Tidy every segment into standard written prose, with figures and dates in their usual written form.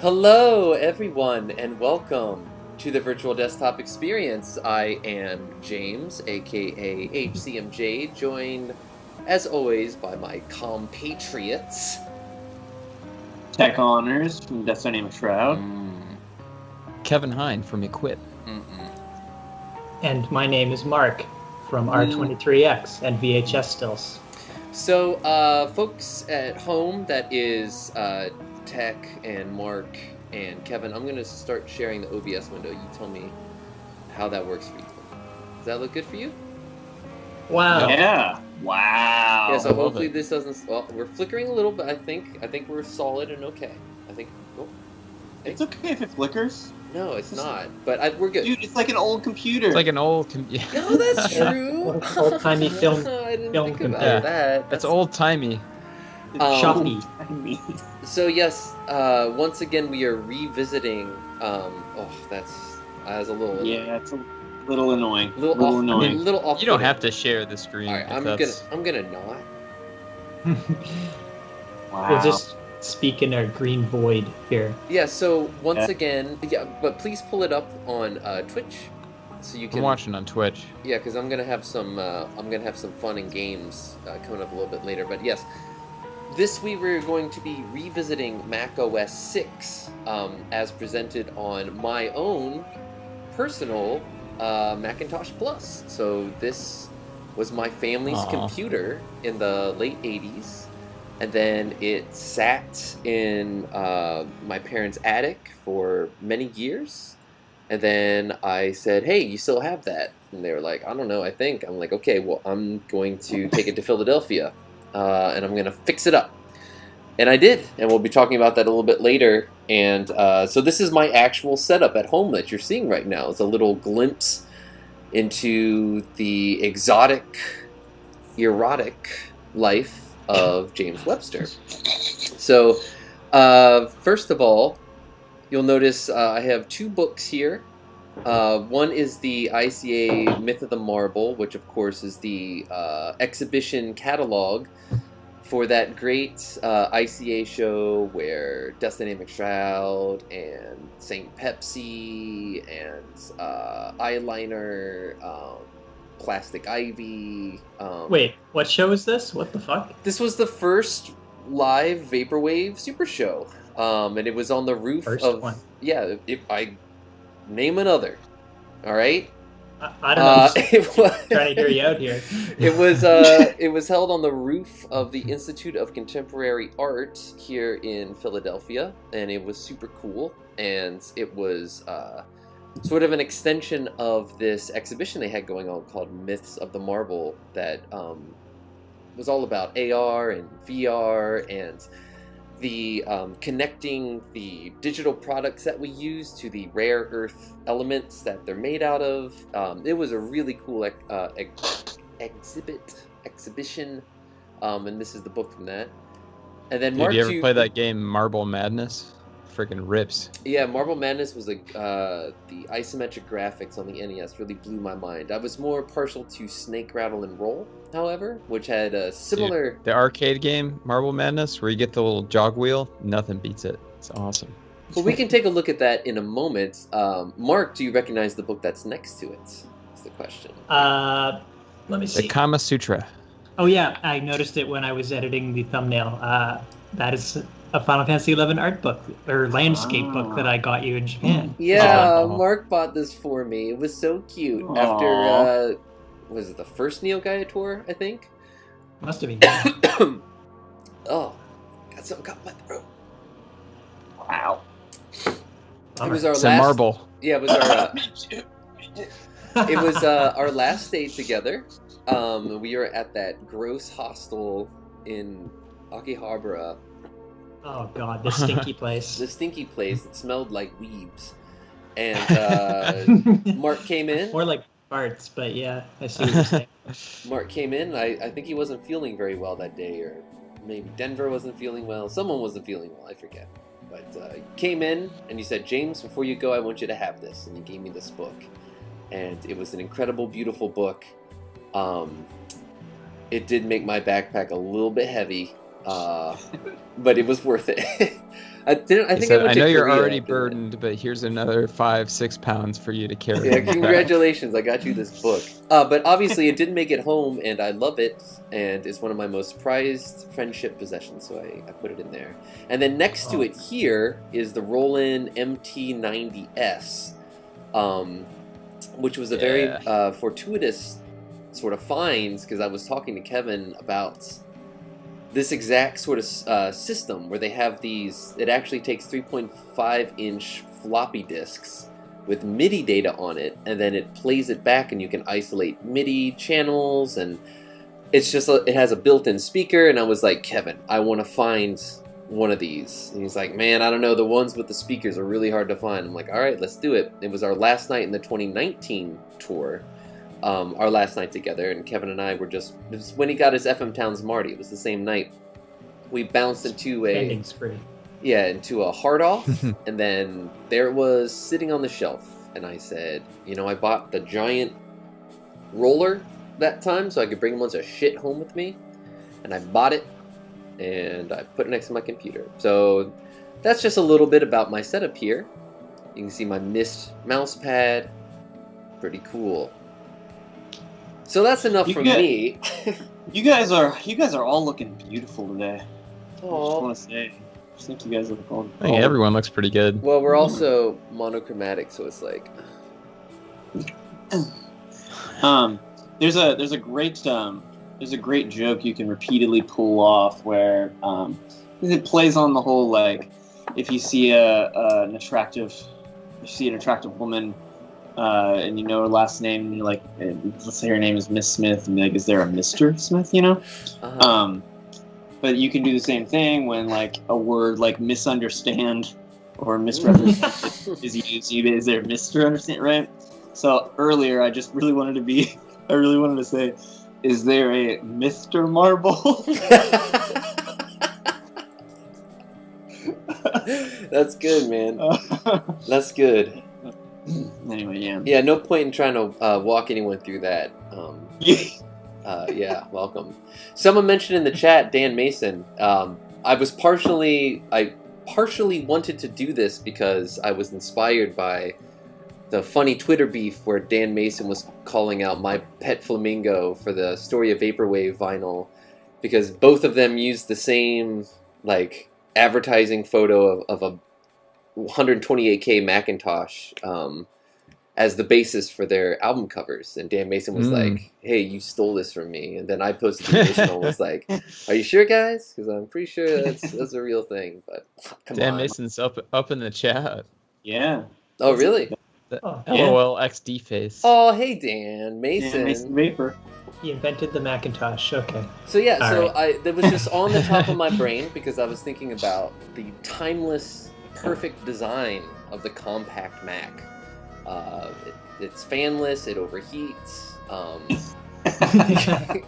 Hello, everyone, and welcome to the Virtual Desktop Experience. I am James, aka HCMJ, joined, as always, by my compatriots. Tech Honors from Death Name Shroud. Kevin Hine from Equip. And my name is Mark from R23X and VHS Stills. So, folks at home, that is Tech and Mark and Kevin, I'm going to start sharing the OBS window. You tell me how that works for you. Does that look good for you? Wow. Yeah. Wow. Yeah, so hopefully this doesn't... Well, we're flickering a little, but I think we're solid and okay. I think... Oh, hey. It's okay if it flickers. No, it's not. But we're good. Dude, it's like an old computer. It's like an old... No, that's true. Old-timey film. I didn't film think about computer. that. That's old-timey. Shoppy. So yes, once again we are revisiting. That's a little. Yeah, it's a little annoying. Little annoying. Little off. You don't have to share the screen. All right, I'm gonna not. Wow. We'll just speak in our green void here. Yeah. So once again, but please pull it up on Twitch, so you can. I'm watching on Twitch. Yeah, because I'm gonna have some fun and games coming up a little bit later. But yes. This week we're going to be revisiting Mac OS 6 as presented on my own personal Macintosh Plus. So this was my family's computer in the late 80s, and then it sat in my parents' attic for many years, And then I said, hey, you still have that? And they were like, I don't know, I think. I'm like, okay, well, I'm going to take it to Philadelphia, and I'm going to fix it up. And I did, and we'll be talking about that a little bit later. And so this is my actual setup at home that you're seeing right now. It's a little glimpse into the exotic, erotic life of James Webster. So, first of all, you'll notice I have 2 books here. One is the ICA Myth of the Marble, which of course is the exhibition catalog for that great ICA show where Dynamic Shroud and St. Pepsi and Eyeliner, Plastic Ivy. Wait, what show is this? What the fuck? This was the first live Vaporwave Super Show, and it was on the roof First of one. yeah. I name another. All right. I don't know. It was, Trying to hear you out here. it was held on the roof of the Institute of Contemporary Art here in Philadelphia, and it was super cool. And it was sort of an extension of this exhibition they had going on called Myths of the Marble that was all about AR and VR and the connecting the digital products that we use to the rare earth elements that they're made out of. It was a really cool exhibition, and this is the book from that. And then Did you ever play that game Marble Madness? Freaking rips. Yeah, Marble Madness was the isometric graphics on the NES really blew my mind. I was more partial to Snake Rattle and Roll, however, which had a similar... Dude, the arcade game, Marble Madness, where you get the little jog wheel, nothing beats it. It's awesome. Well, we can take a look at that in a moment. Mark, do you recognize the book that's next to it? That's the question. Let me see. The Kama Sutra. Oh yeah, I noticed it when I was editing the thumbnail. That is a Final Fantasy XI art book, or landscape book that I got you in Japan. Yeah, Mark bought this for me. It was so cute. Aww. After, was it the first Neo Gaia tour, I think? Must have been. Oh, got something caught in my throat. Wow. It was our It's last... a marble. Yeah, it was our... It was our last day together. We were at that gross hostel in Akihabara. Oh god, this stinky place. The stinky place. It smelled like weebs. And Mark came in. More like farts, but yeah, I see what you're saying. Mark came in. I think he wasn't feeling very well that day, or maybe Denver wasn't feeling well. Someone wasn't feeling well. I forget. But he came in and he said, James, before you go, I want you to have this. And he gave me this book. And it was an incredible, beautiful book. It did make my backpack a little bit heavy, but it was worth it. I know you're already burdened, but here's another 5-6 pounds for you to carry. Yeah, congratulations! I got you this book. But obviously, it didn't make it home, and I love it, and it's one of my most prized friendship possessions. So I put it in there. And then next to it here is the Roland MT90S, which was a very fortuitous sort of find, because I was talking to Kevin about this exact sort of system where they have these. It actually takes 3.5-inch floppy disks with MIDI data on it, and then it plays it back, and you can isolate MIDI channels, and it's just it has a built-in speaker. And I was like, Kevin, I want to find one of these. And he's like, man, I don't know, the ones with the speakers are really hard to find. I'm like, all right, let's do it. It was our last night in the 2019 tour. Our last night together, and Kevin and I were just... It was when he got his FM Towns Marty. It was the same night. We bounced into into a hard off, and then there it was sitting on the shelf. And I said, I bought the giant roller that time so I could bring a bunch of shit home with me. And I bought it, and I put it next to my computer. So that's just a little bit about my setup here. You can see my Mist mouse pad. Pretty cool. So that's enough from me. You guys are all looking beautiful today. Aww. I just want to say, I think you guys look all. I think everyone looks pretty good. Well, we're also monochromatic, so it's like. There's a great joke you can repeatedly pull off where it plays on the whole, like, if you see an attractive you see an attractive woman, and you know her last name, and you're like, let's say her name is Miss Smith, and be like, is there a Mr. Smith? You know. But you can do the same thing when like a word like misunderstand or misrepresent is used. Is there Mr. Understand, right? So earlier, I really wanted to say, is there a Mr. Marble? That's good, man. That's good. Anyway, yeah. Yeah, no point in trying to walk anyone through that. Yeah, welcome. Someone mentioned in the chat, Dan Mason. I partially wanted to do this because I was inspired by the funny Twitter beef where Dan Mason was calling out My Pet Flamingo for the Story of Vaporwave vinyl, because both of them used the same like advertising photo of a 128K Macintosh as the basis for their album covers, and Dan Mason was like, "Hey, you stole this from me," and then I posted the original. Was like, "Are you sure, guys? Because I'm pretty sure that's a real thing." But come Dan on, Mason's up in the chat. Yeah. Oh, really? LOL XD face. Oh, hey, Dan Mason. Dan Mason Vapor. He invented the Macintosh. Okay. So yeah, All that was just on the top of my brain because I was thinking about the timeless, perfect design of the compact Mac. It's fanless. It overheats.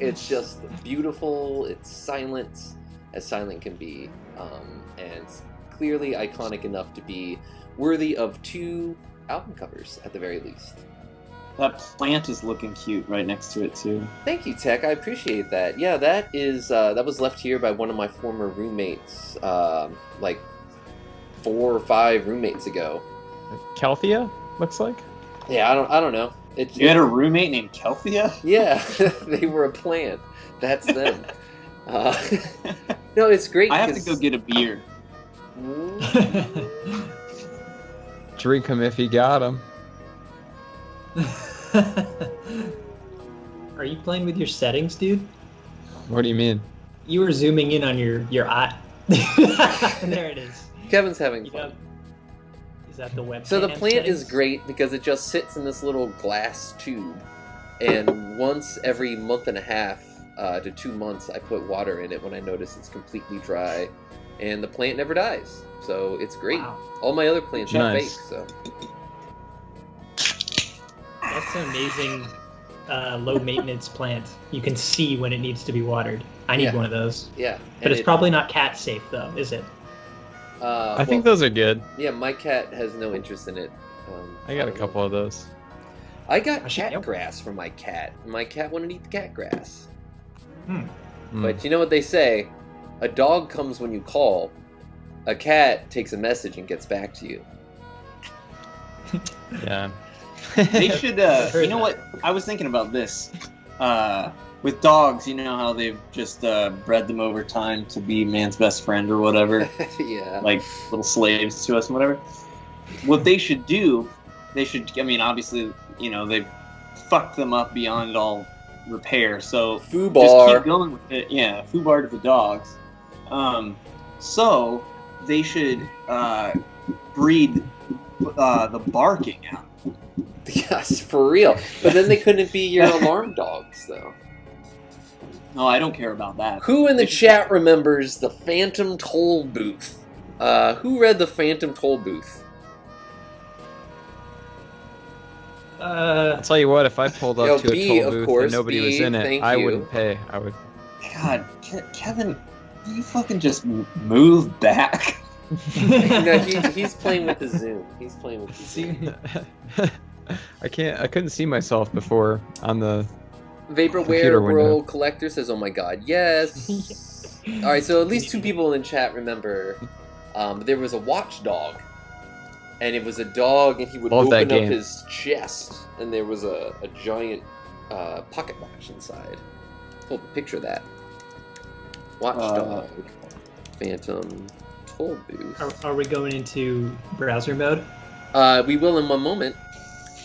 It's just beautiful. It's silent, as silent can be, and clearly iconic enough to be worthy of 2 album covers at the very least. That plant is looking cute right next to it too. Thank you, Tech. I appreciate that. Yeah, that was left here by one of my former roommates, like 4 or 5 roommates ago. Calthea, looks like. Yeah, I don't know. You had a roommate named Kelthea? Yeah, they were a plant. That's them. No, it's great. I have to go get a beer. Drink him if you got him. Are you playing with your settings, dude? What do you mean? You were zooming in on your eye. There it is. Kevin's having fun. Is that the webcam? So the plant settings? is great because it just sits in this little glass tube, and once every month and a half to 2 months, I put water in it when I notice it's completely dry, and the plant never dies. So it's great. Wow. All my other plants are fake. Nice. So That's an amazing low maintenance plant. You can see when it needs to be watered. I need one of those. yeah, But it's probably not cat safe though, is it? I think those are good. Yeah, my cat has no interest in it. I got a couple of those. I got cat grass for my cat. My cat wanted to eat the cat grass. But you know what they say? A dog comes when you call. A cat takes a message and gets back to you. Yeah. They should, you know what? I was thinking about this. With dogs, you know how they've just bred them over time to be man's best friend or whatever? Yeah. Like little slaves to us and whatever. What they should do, I mean, obviously, you know, they've fucked them up beyond all repair. So Foobar. just keep going with it. Yeah, foobar to the dogs. So they should breed the barking out. Yes, for real. But then they couldn't be your alarm dogs, though. No, I don't care about that. Who in the chat remembers the Phantom Toll Booth? Who read the Phantom Toll Booth? I'll tell you what, if I pulled up to a toll booth and nobody was in it, I wouldn't pay. I would. God, Kevin, you fucking just move back. No, he's playing with the Zoom. He's playing with the Zoom. I couldn't see myself before on the Vaporware World Collector says, "Oh my God, yes!" All right, so at least 2 people in the chat remember. There was a watchdog, and it was a dog, and he would open up his chest, and there was a giant pocket watch inside. Hold a picture of that. Watchdog, Phantom Toll Booth. Are we going into browser mode? We will in one moment.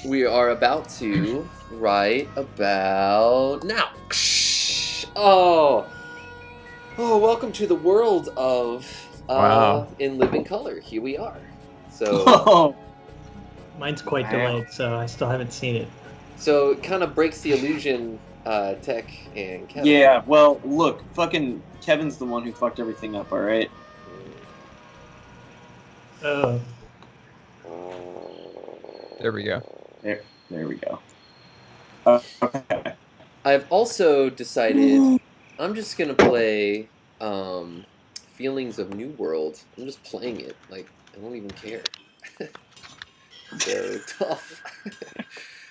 We are about to right about now. Oh, welcome to the world of In Living Color. Here we are. So Mine's quite delayed, so I still haven't seen it. So it kind of breaks the illusion, Tech and Kevin. Yeah, well, look, fucking Kevin's the one who fucked everything up, alright? Oh. There we go. There we go. Okay. I've also decided I'm just gonna play Feelings of New World. I'm just playing it. Like, I don't even care. So tough.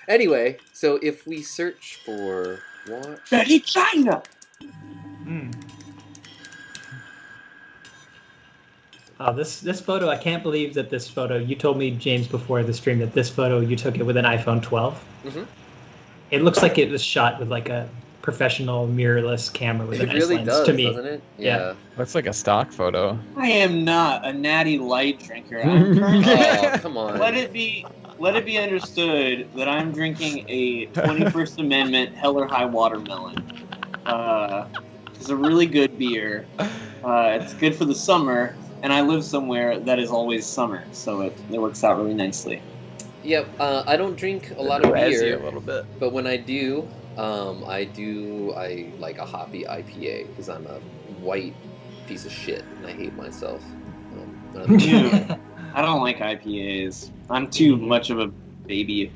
Anyway, so if we search for watch... Betty China! This photo, I can't believe that this photo, you told me, James, before the stream that this photo, you took it with an iPhone 12. Mm-hmm. It looks like it was shot with like a professional mirrorless camera with a nice really lens does, to me. Doesn't it? Yeah. Looks like a stock photo. I am not a natty light drinker. Oh, come on. Let it be understood that I'm drinking a 21st Amendment Hell or High Watermelon. It's a really good beer. It's good for the summer, and I live somewhere that is always summer, so it works out really nicely. Yep, I don't drink a lot of beer, a little bit. But when I do, I like a hoppy IPA because I'm a white piece of shit and I hate myself. I don't like IPAs. I'm too much of a baby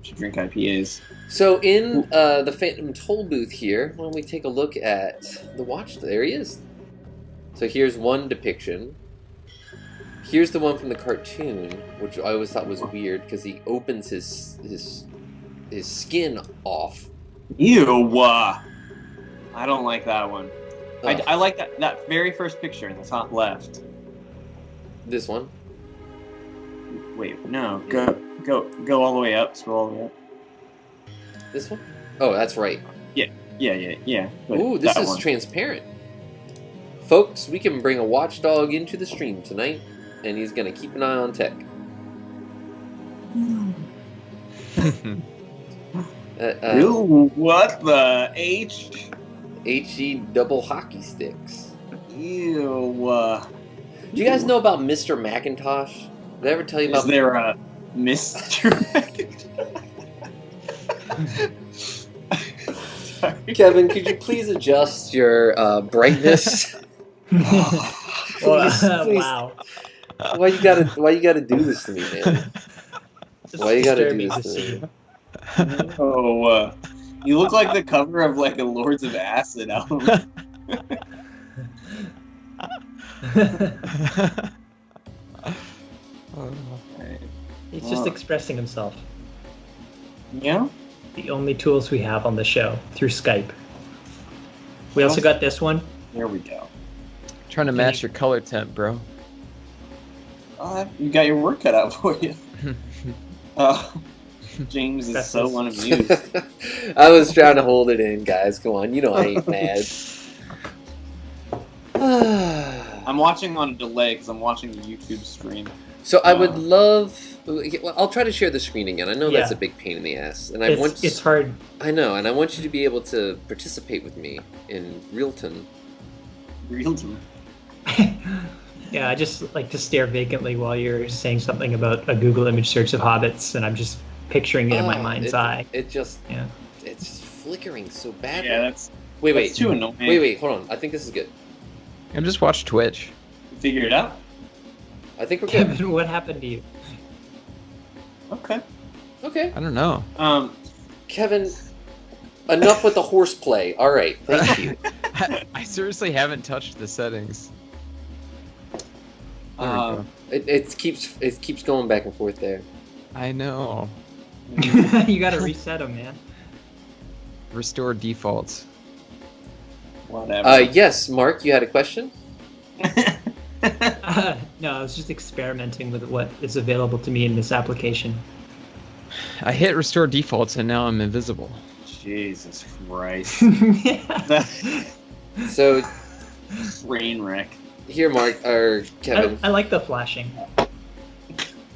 to drink IPAs. So in the Phantom Toll booth here, why don't we take a look at the watch? There he is. So here's one depiction. Here's the one from the cartoon, which I always thought was weird because he opens his skin off. Ew! I don't like that one. I like that very first picture in the top left. This one? Wait, no. Go all the way up. Scroll all the way up. This one? Oh, that's right. Yeah. Ooh, this is transparent. Folks, we can bring a watchdog into the stream tonight, and he's gonna keep an eye on Tech. What the H? HE double hockey sticks. Ew. Do you guys know about Mr. Macintosh? Did I ever tell you about? Is there a Mr. Macintosh? Kevin, could you please adjust your brightness? Please. Wow. Why you gotta do this to me, man? Why you gotta do this to me? Oh, you look like the cover of like a Lords of Acid album. He's just expressing himself. Yeah? The only tools we have on the show through Skype. We also got this one. There we go. Trying to match your color temp, bro. You got your work cut out for you. James is so unamused. I was trying to hold it in, guys. Come on, you know I ain't mad. I'm watching on delay because I'm watching the YouTube stream. So I would love... I'll try to share the screen again. I know that's a big pain in the ass. And it's hard. I know, and I want you to be able to participate with me in real time. Real time? Yeah, I just like to stare vacantly while you're saying something about a Google image search of hobbits, and I'm just picturing it in my mind's eye. It's just flickering so badly. Yeah, that's too annoying. Wait, hold on. I think this is good. I'm just watch Twitch. You figure it out? I think we're good. Kevin, what happened to you? Okay. I don't know. Kevin, enough with the horseplay. All right, thank you. I seriously haven't touched the settings. It keeps going back and forth there. I know. You gotta reset them, man. Restore defaults. Whatever. Yes, Mark, you had a question? No, I was just experimenting with what is available to me in this application. I hit restore defaults and now I'm invisible. Jesus Christ. So, train wreck. Here, Mark or Kevin. I like the flashing.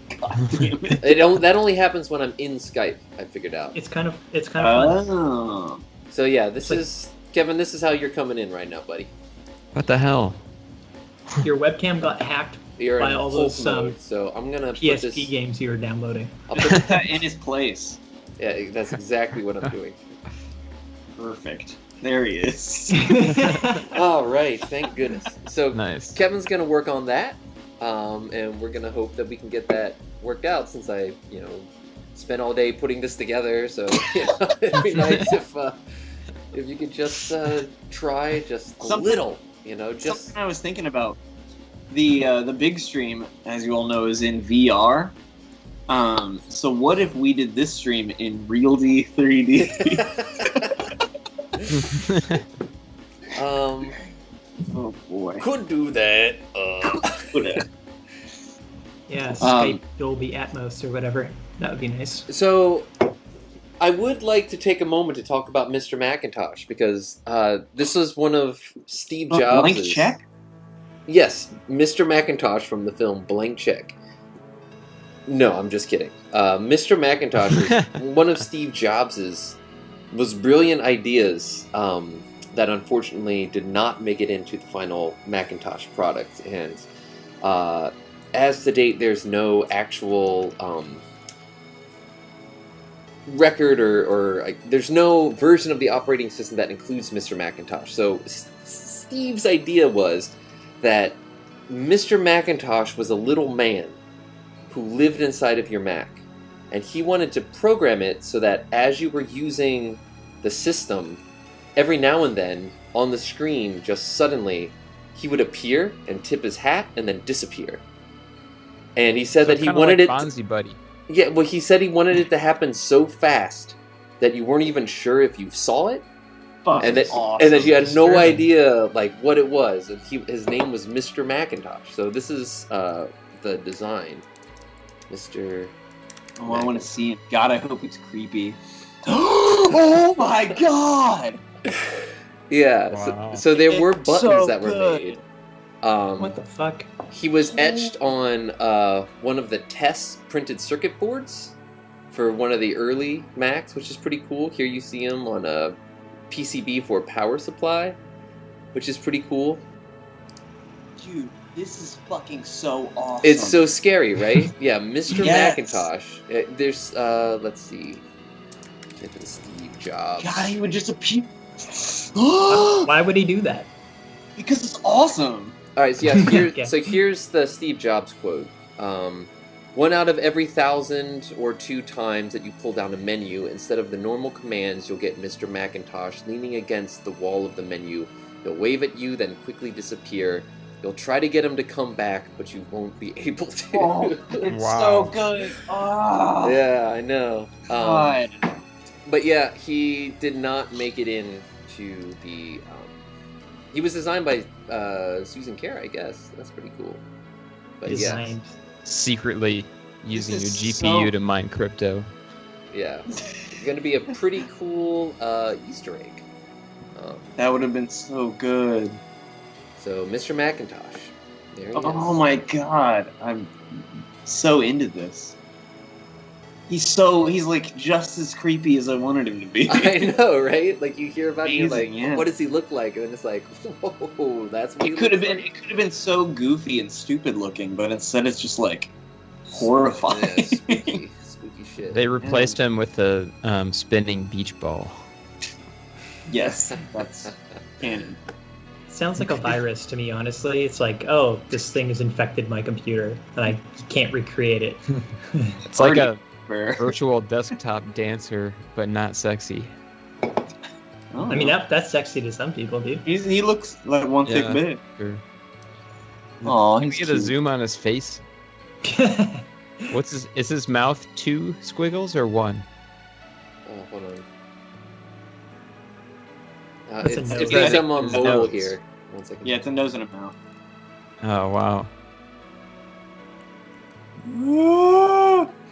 God damn it. That only happens when I'm in Skype. I figured out. It's kind of fun. So yeah, Kevin. This is how you're coming in right now, buddy. What the hell? Your webcam got hacked You're By in all Hulk those mode, so I'm gonna put PSP this games you were downloading. I'll put that in his place. Yeah, that's exactly what I'm doing. Perfect. There he is. All right, thank goodness. So Nice. Kevin's gonna work on that, and we're gonna hope that we can get that worked out. Since I, spent all day putting this together, so it'd be nice if you could just try just a little, just. Something I was thinking about. The big stream, as you all know, is in VR. So what if we did this stream in Realty 3D? Oh boy. Could do that. Yeah, Skype Dolby Atmos or whatever. That would be nice. So, I would like to take a moment to talk about Mr. Macintosh because this was one of Steve Jobs'. Blank Check? Yes, Mr. Macintosh from the film Blank Check. No, I'm just kidding. Mr. Macintosh was one of Steve Jobs' most brilliant ideas that unfortunately did not make it into the final Macintosh product. And as to date, there's no actual record or there's no version of the operating system that includes Mr. Macintosh. So Steve's idea was that Mr. Macintosh was a little man who lived inside of your Mac, and he wanted to program it so that as you were using the system, every now and then on the screen, just suddenly, he would appear and tip his hat and then disappear. And he said that he wanted it. Bonzi Buddy. Yeah, well, he said he wanted it to happen so fast that you weren't even sure if you saw it. And that, awesome. and that you had no idea what it was. And his name was Mr. Macintosh. So this is the design, Mr. Oh, I want to see him. God, I hope it's creepy. Oh my God! Yeah. Wow. So there were buttons so that were good. made. What the fuck? He was etched on one of the test printed circuit boards for one of the early Macs, which is pretty cool. Here you see him on a PCB for power supply, which is pretty cool. Dude, this is fucking so awesome. It's so scary, right? Yeah, Mr. Yes. Macintosh. There's, let's see. Type in Steve Jobs. God, he would just appear. Why would he do that? Because it's awesome. Alright, so yeah, so here's the Steve Jobs quote. 1 out of every 1,000 or 2 times that you pull down a menu, instead of the normal commands, you'll get Mr. Macintosh leaning against the wall of the menu. He'll wave at you, then quickly disappear. You'll try to get him to come back, but you won't be able to. Oh, it's Wow. so good. Oh, Yeah, I know. God. But yeah, he did not make it into the... he was designed by Susan Kerr, I guess. That's pretty cool. But yeah. Designed. Secretly using your is GPU so- to mine crypto. Yeah. It's going to be a pretty cool Easter egg. That would have been so good. So, Mr. Macintosh. There he is. Oh my God. I'm so into this. He's like just as creepy as I wanted him to be. I know, right? Like you hear about him, like, Amazing, yeah. what does he look like? And then it's like, whoa, that's what It could have been so goofy and stupid looking, but instead it's just like horrifying. Yeah, spooky shit. They replaced him with a spinning beach ball. Yes, that's canon. Sounds like a virus to me, honestly. It's like, oh, this thing has infected my computer, and I can't recreate it. It's like a Fair. virtual desktop dancer, but not sexy. Oh, I mean, that's sexy to some people, dude. he looks like one thick Yeah. bit. Sure. Oh, Can we he's get a cute. zoom on his face? Is his mouth 2 squiggles or 1? Oh, hold on. That's a It's nose. because I'm on It's a mobile nose. here. 1 second. Yeah, it's a nose and a mouth. Oh wow.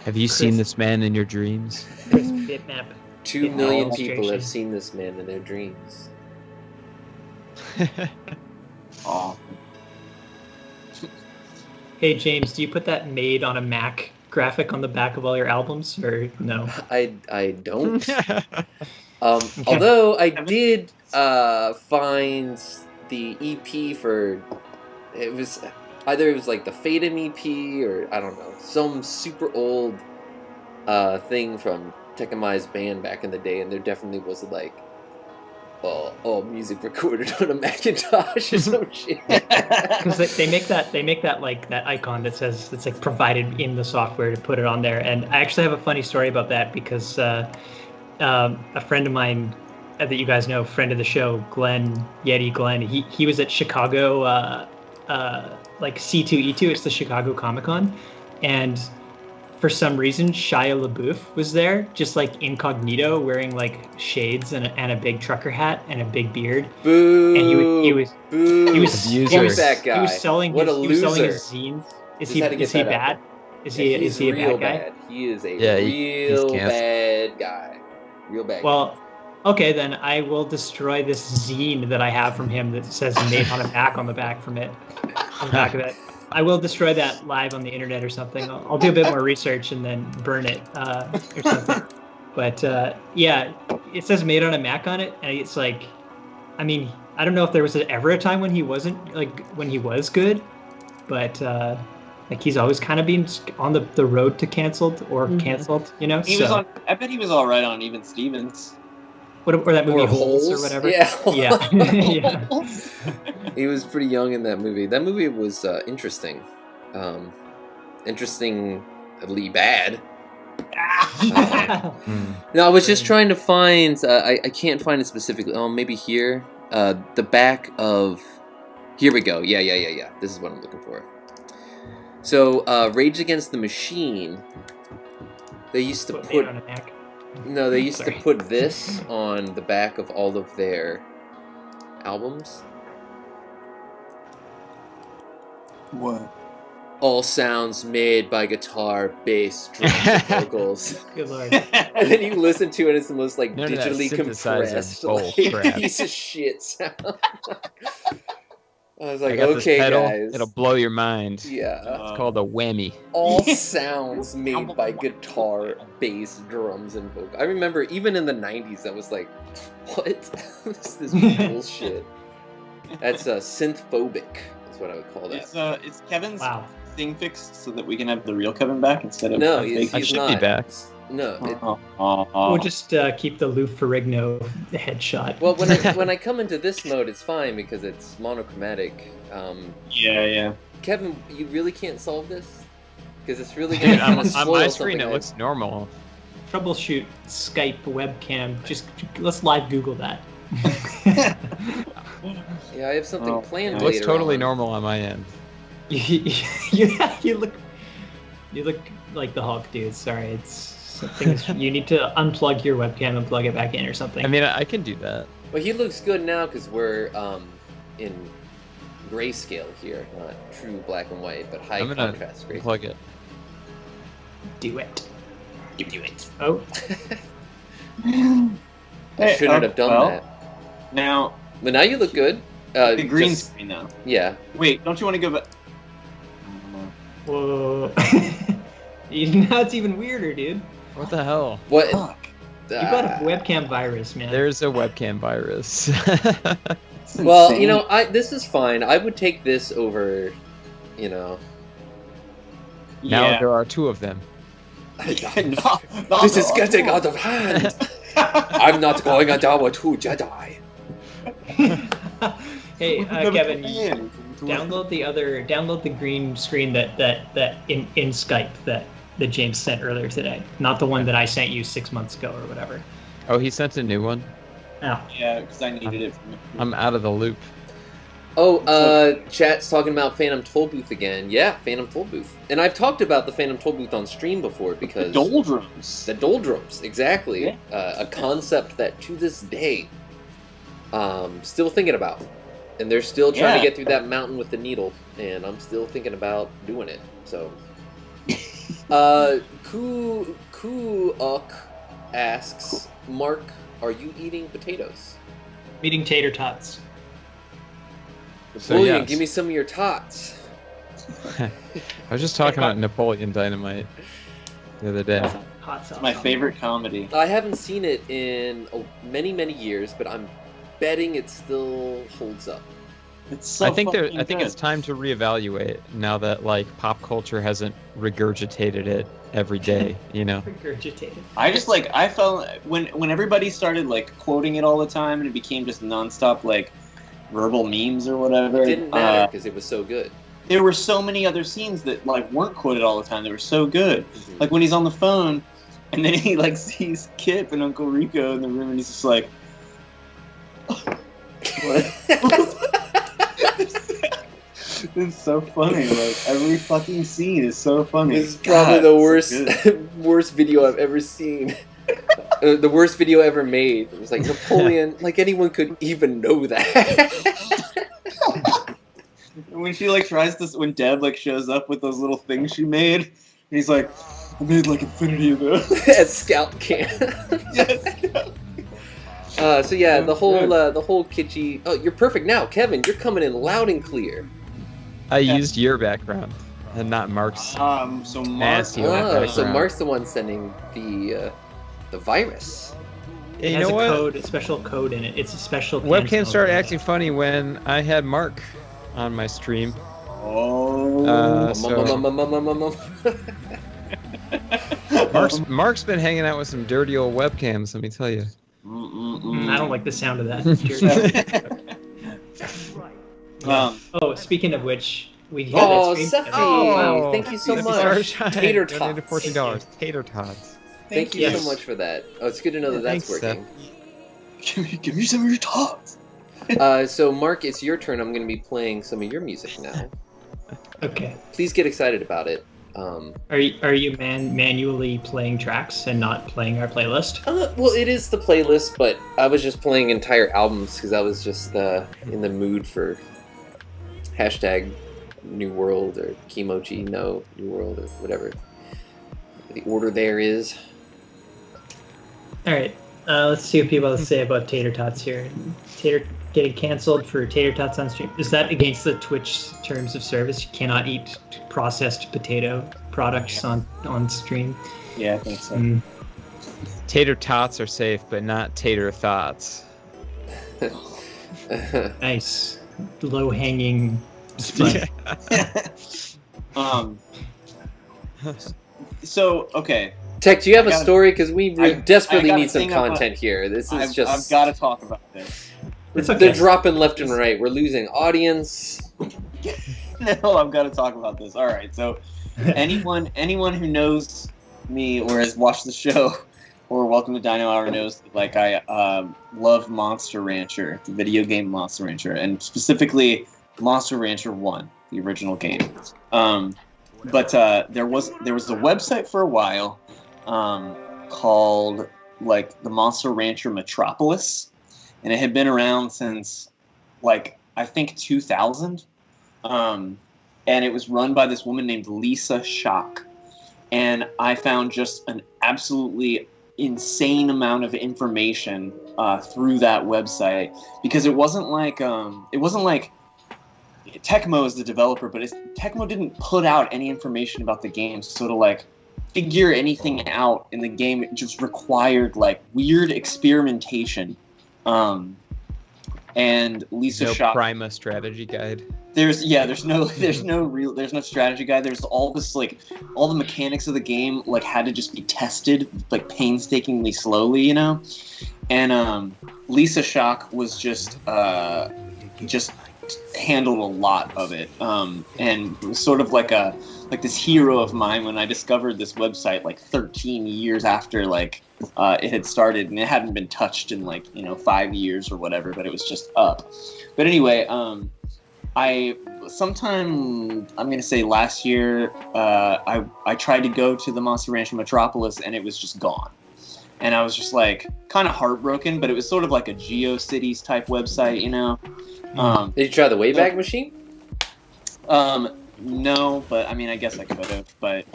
Have you seen this man in your dreams? Chris Bitmap. 2 Yeah, million illustration. people have seen this man in their dreams. Oh, Hey, James, do you put that made on a Mac graphic on the back of all your albums, or no? I don't. Although I did find the EP for... It was either it was like the Fatum EP or I don't know, some super old thing from Tekami's band back in the day, and there definitely was like all music recorded on a Macintosh or some shit. Because they make that like that icon that says it's like provided in the software to put it on there. And I actually have a funny story about that because a friend of mine that you guys know, friend of the show, Glenn, he was at Chicago like C2E2, it's the Chicago Comic-Con, and for some reason Shia LaBeouf was there, just like incognito, wearing like shades and a big trucker hat and a big beard. Boo! And he was that guy. He was selling what his, a he was selling loser. his zines. Is Just he had to get that bad? out. Is he a bad guy? Bad. He is a he's real bad guy. Real bad. Well, okay, then I will destroy this zine that I have from him that says "made on a Mac" on the back from it. On the back of it. I will destroy that live on the internet or something. I'll do a bit more research and then burn it or something. But yeah, it says "made on a Mac" on it, and it's like, I mean, I don't know if there was ever a time when he wasn't like when he was good, but like he's always kind of been on the road to canceled or canceled, you know. He was on. I bet he was all right on Even Stevens. Or that movie Or Holes or Holes? whatever. Yeah. Yeah. He was pretty young in that movie. That movie was interesting. Interestingly bad. No, I was just trying to find... I can't find it specifically. Oh, maybe here. The back of... Here we go. Yeah. This is what I'm looking for. So, Rage Against the Machine, they used to put... on a Mac. No, they used to put this on the back of all of their albums. What? All sounds made by guitar, bass, drums, and vocals. Good lord. And then you listen to it, it's the most like None of that digitally synthesizer compressed, bull like, crap. piece of shit sound. I was like, I got okay, this pedal. guys. It'll blow your mind. Yeah. It's called a whammy. All sounds made by guitar, bass, drums, and vocal. I remember even in the 90s, that was like, what? This is bullshit. That's synth-phobic, is what I would call that. It's Kevin's Wow. thing fixed so that we can have the real Kevin back instead of... No, a he's fake- I should not. be back. No. We'll just keep the Lou Ferrigno headshot. Well, when I come into this mode, it's fine because it's monochromatic. Yeah. Kevin, you really can't solve this? Because it's really going to kind of On spoil my something. screen, it looks normal. Troubleshoot Skype webcam. Just let's live Google that. Yeah, I have something planned It later looks totally on. normal on my end. you look like the Hulk, dude. Sorry, it's something. You need to unplug your webcam and plug it back in or something. I mean, I can do that. Well, he looks good now because we're in grayscale here, not true black and white, but high I'm gonna contrast grayscale. plug it. Do it. Do it. Oh, I shouldn't have done that. Now, But now you look good. the green just- screen now. Yeah. Wait, don't you want to go back? whoa. Now it's even weirder, dude. What the hell? What? Fuck. You got a webcam virus, man. There's a webcam virus. Well, Insane. you know, this is fine. I would take this over, you know. Now there are two of them. This is getting out of hand. I'm not going down with two Jedi. Hey, Kevin, download the green screen that in Skype that James sent earlier today, not the one that I sent you 6 months ago or whatever. Oh, he sent a new one? Oh. Yeah, because I needed it. I'm out of the loop. Oh, chat's talking about Phantom Tollbooth again. Yeah, Phantom Tollbooth. And I've talked about the Phantom Tollbooth on stream before because... The doldrums. The doldrums, exactly. Yeah. A concept that to this day, still thinking about. And they're still trying to get through that mountain with the needle. And I'm still thinking about doing it. So... Kuuk asks, Mark, are you eating potatoes? I'm eating tater tots. So, Napoleon, yes. give me some of your tots. I was just talking about Napoleon Dynamite the other day. Hot sauce. It's my favorite comedy. I haven't seen it in many, many years, but I'm betting it still holds up. It's so I think fucking it's time to reevaluate now that like pop culture hasn't regurgitated it every day, you know. Regurgitated. I felt when everybody started like quoting it all the time and it became just nonstop like verbal memes or whatever. It didn't matter because it was so good. There were so many other scenes that like weren't quoted all the time. They were so good. Mm-hmm. Like when he's on the phone and then he like sees Kip and Uncle Rico in the room and he's just like, what? It's so funny. Like every fucking scene is so funny. This is probably the worst worst video I've ever seen. The worst video ever made. It was like Napoleon. Like anyone could even know that. When she like tries to, when Deb like shows up with those little things she made, and he's like, I made like infinity of those at Scout Camp. Yes. So yeah, the whole kitschy. Oh, you're perfect now, Kevin. You're coming in loud and clear. I used your background and not Mark's. So Mark's the one sending the virus. Yeah, it has a code, a special code in it. It's a special. Webcam started acting funny when I had Mark on my stream. Oh. Mark's been hanging out with some dirty old webcams. Let me tell you. I don't like the sound of that. Oh, speaking of which, we had Seffi! Wow. Thank you so much. Tater tots. $14. Tater tots. Thank you so much for that. Oh, it's good to know that that's working. Give me some of your tots. So, Mark, it's your turn. I'm going to be playing some of your music now. Okay. Please get excited about it. Are you manually playing tracks and not playing our playlist? Well, it is the playlist, but I was just playing entire albums because I was just in the mood for #New World or Kimochi no New World or whatever the order there is. All right, let's see what people have to say about tater tots here. Tater getting canceled for tater tots on stream. Is that against the Twitch terms of service? You cannot eat processed potato products on stream. Yeah, I think so. Tater tots are safe, but not tater thoughts. Nice, low hanging. So okay. Tech, do you have a story? Because we desperately need some content here. I've got to talk about this. It's okay. They're dropping left and right. We're losing audience. No, I've got to talk about this. All right, so anyone who knows me or has watched the show or Welcome to Dino Hour knows that, like, I love Monster Rancher, the video game Monster Rancher, and specifically Monster Rancher 1, the original game. But there was a website for a while called like the Monster Rancher Metropolis, and it had been around since like I think 2000, and it was run by this woman named Lisa Schock, and I found just an absolutely insane amount of information through that website, because it wasn't like Tecmo is the developer, but Tecmo didn't put out any information about the game, so to like figure anything out in the game, it just required like weird experimentation. And Lisa Schock, Prima strategy guide. There's no strategy guide. There's all this like all the mechanics of the game like had to just be tested like painstakingly slowly, you know. And Lisa Schock was just handled a lot of it, and was sort of like this hero of mine when I discovered this website like 13 years after like it had started, and it hadn't been touched in like 5 years or whatever, but it was just up. But anyway, sometime I'm gonna say last year, I tried to go to the Monster Rancher Metropolis and it was just gone. And I was just like kind of heartbroken, but it was sort of like a GeoCities type website, you know. Did you try the Wayback Machine? No, but I mean, I guess I could have. But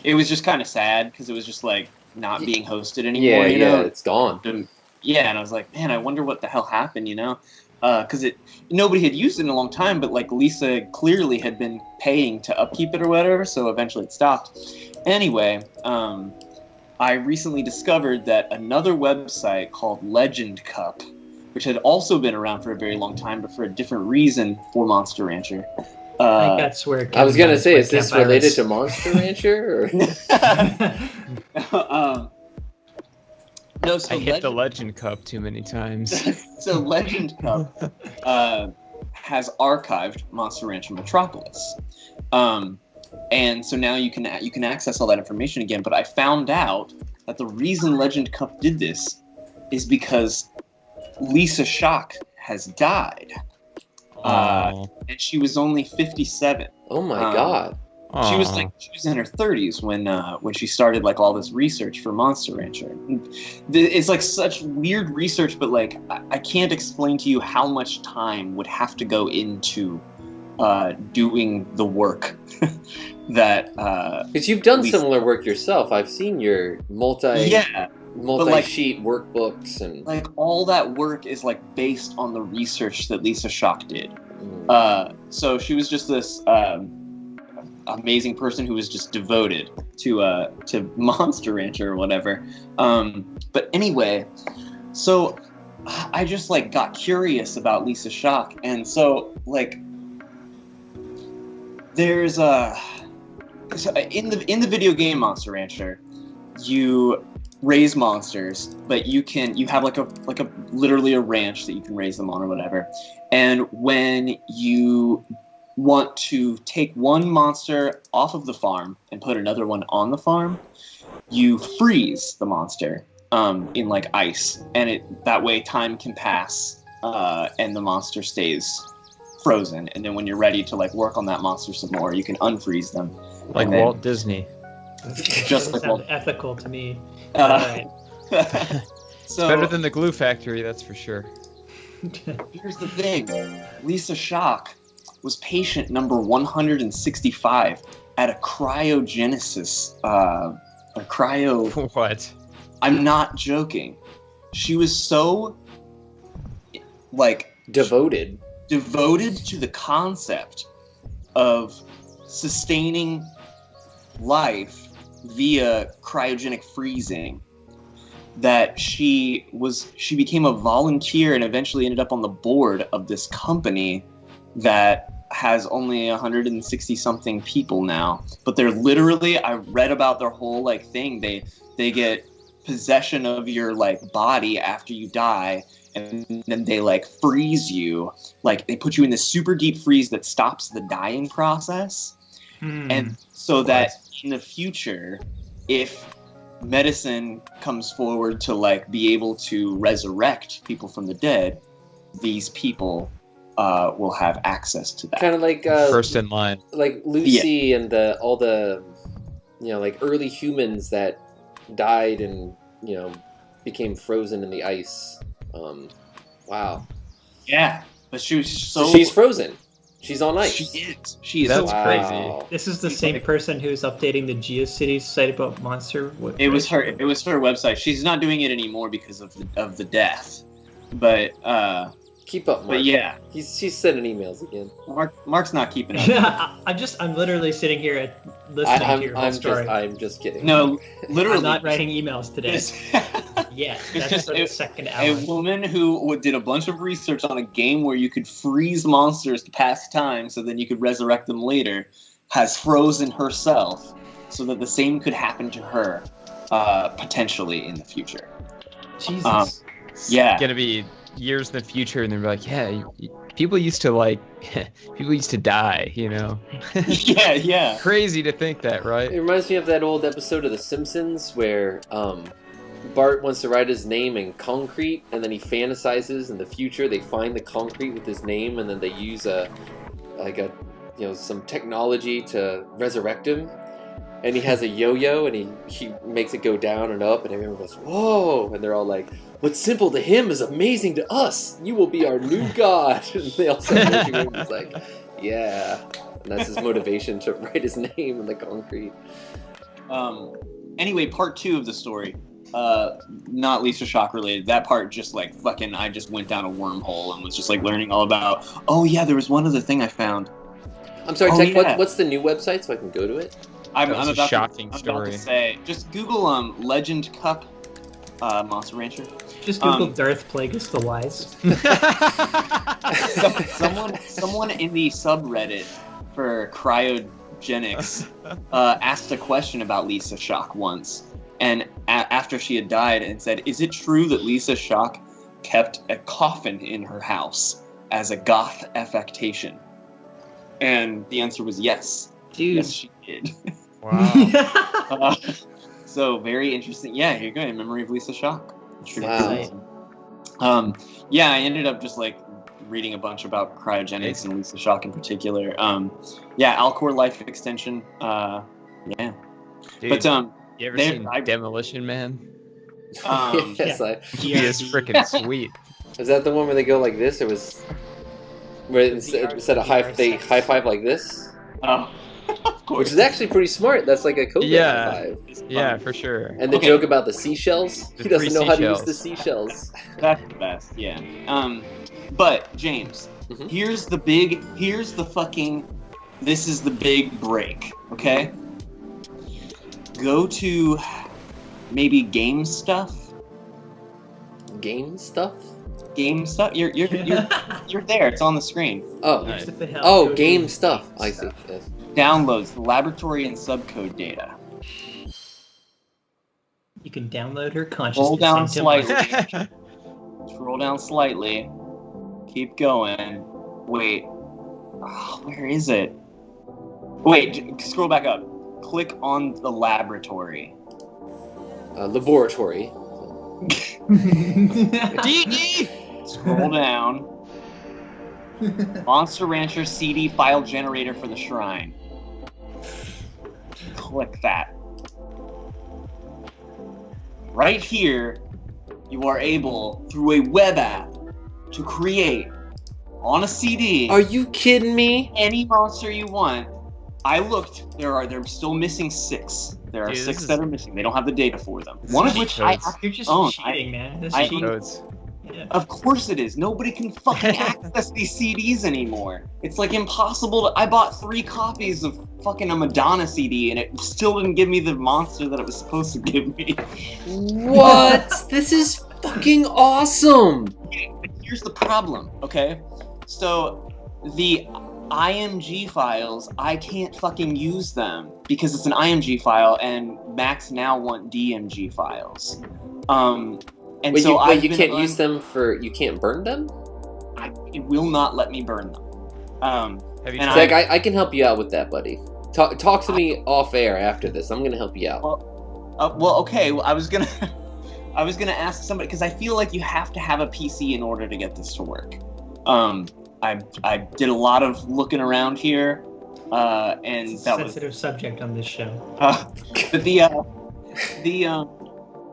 it was just kind of sad because it was just like not being hosted anymore. Yeah, it's gone. And I was like, man, I wonder what the hell happened, you know? Because nobody had used it in a long time, but like Lisa clearly had been paying to upkeep it or whatever, so eventually it stopped. Anyway, I recently discovered that another website called Legend Cup which had also been around for a very long time, but for a different reason for Monster Rancher. I think that's where I was gonna say, is this related to Monster Rancher? Or? No, so I hit the Legend Cup too many times. So Legend Cup has archived Monster Rancher Metropolis, and so now you can access all that information again. But I found out that the reason Legend Cup did this is because Lisa Shock has died. And she was only 57. Oh my god! She was in her 30s when she started like all this research for Monster Rancher. It's like such weird research, but like I can't explain to you how much time would have to go into doing the work that. Because you've done similar work yourself. I've seen your multi-sheet workbooks and like all that work is like based on the research that Lisa Shock did. So she was just this amazing person who was just devoted to Monster Rancher or whatever. But anyway, so I just like got curious about Lisa Shock, and so like there's in the video game Monster Rancher, you raise monsters, but you have like a literally a ranch that you can raise them on or whatever. And when you want to take one monster off of the farm and put another one on the farm, you freeze the monster in like ice, and that way time can pass and the monster stays frozen. And then when you're ready to like work on that monster some more, you can unfreeze them. Like Walt Disney. Just like sounds ethical to me. So, it's better than the glue factory, that's for sure. Here's the thing. Lisa Shock was patient number 165 at a cryogenesis. What? I'm not joking. She was so like devoted to the concept of sustaining life via cryogenic freezing that she became a volunteer and eventually ended up on the board of this company that has only 160 something people now. But they're literally, I read about their whole like thing, they get possession of your like body after you die, and then they like freeze you, like they put you in this super deep freeze that stops the dying process. And so that in the future, if medicine comes forward to like be able to resurrect people from the dead, these people will have access to that. Kind of like first in line, like Lucy and all the like early humans that died and became frozen in the ice. Wow. Yeah, but she was so she's frozen. She's on ice. She is. That's wow. crazy. This is the same person who's updating the GeoCities site about Monster. It was her website. She's not doing it anymore because of the death. But keep up, Mark. But yeah, she's sending emails again. Mark's not keeping up. I'm literally sitting here listening to your whole story. I'm just kidding. No, literally, I'm not writing emails today. Yeah, that's just the second hour. A woman who did a bunch of research on a game where you could freeze monsters to pass time so then you could resurrect them later has frozen herself so that the same could happen to her potentially in the future. Jesus. Yeah. It's gonna be years in the future, and they're like, yeah, people used to die, Yeah. Crazy to think that, right? It reminds me of that old episode of The Simpsons where Bart wants to write his name in concrete, and then he fantasizes in the future they find the concrete with his name, and then they use some technology to resurrect him. And he has a yo-yo, and he makes it go down and up, and everyone goes, whoa! And they're all like, what's simple to him is amazing to us. You will be our new god. And they all start worshiping him. He's like, yeah. And that's his motivation to write his name in the concrete. Anyway, part 2 of the story. Not Lisa Shock related. That part just like fucking, I just went down a wormhole and was just like learning all about, oh yeah, there was one other thing I found. I'm sorry, Tech, yeah. What's the new website so I can go to it? I'm about shocking to, story. I'm about to say, just Google Legend Cup Monster Rancher. Just Google Darth Plagueis the Wise. Someone in the subreddit for cryogenics asked a question about Lisa Shock once, and after she had died, and said, "Is it true that Lisa Shock kept a coffin in her house as a goth affectation?" And the answer was yes. Dude. Yes, she did. Wow. So very interesting. Yeah, here you go. In memory of Lisa Shock. Wow. Yeah, I ended up just like reading a bunch about cryogenics and Lisa Shock in particular. Yeah, Alcor Life Extension. Yeah. Dude, but you ever seen Demolition Man? Yes, He is freaking sweet. Is that the one where they go like this? Or was where instead of they high five like this? Oh, of course. Which is actually pretty smart. That's like a COVID high five. Yeah, for sure. And the joke about the seashells? He doesn't know how to use the seashells. That's the best, yeah. But James, here's the fucking, this is the big break, okay? Go to maybe Game Stuff. Game Stuff? Game Stuff? You're there. It's on the screen. Oh, Nice. Game Stuff. I see. Yes. Downloads the laboratory and subcode data. You can download her consciousness. Scroll down slightly. Scroll down slightly. Keep going. Wait. Oh, where is it? Wait, scroll back up. Click on the laboratory. Laboratory. Scroll down. Monster Rancher CD file generator for the shrine. Click that. Right here, you are able, through a web app, to create, on a CD... Are you kidding me? ...any monster you want. I looked, they're still missing 6. There are 6 that are missing. They don't have the data for them. One of which I You're just own. cheating, man. This I is own. Yeah. Of course it is. Nobody can fucking access these CDs anymore. It's like impossible to... I bought 3 copies of fucking a Madonna CD and it still didn't give me the monster that it was supposed to give me. What? This is fucking awesome! Here's the problem, okay? So, the IMG files, I can't fucking use them because it's an IMG file and Macs now want DMG files. And wait, so you can't use them for... You can't burn them? It will not let me burn them. Have you Zach, I can help you out with that, buddy. Talk to me off air after this. I'm gonna help you out. Well, okay. Well, I was gonna ask somebody because I feel like you have to have a PC in order to get this to work. I did a lot of looking around here, and it's that a sensitive subject on this show.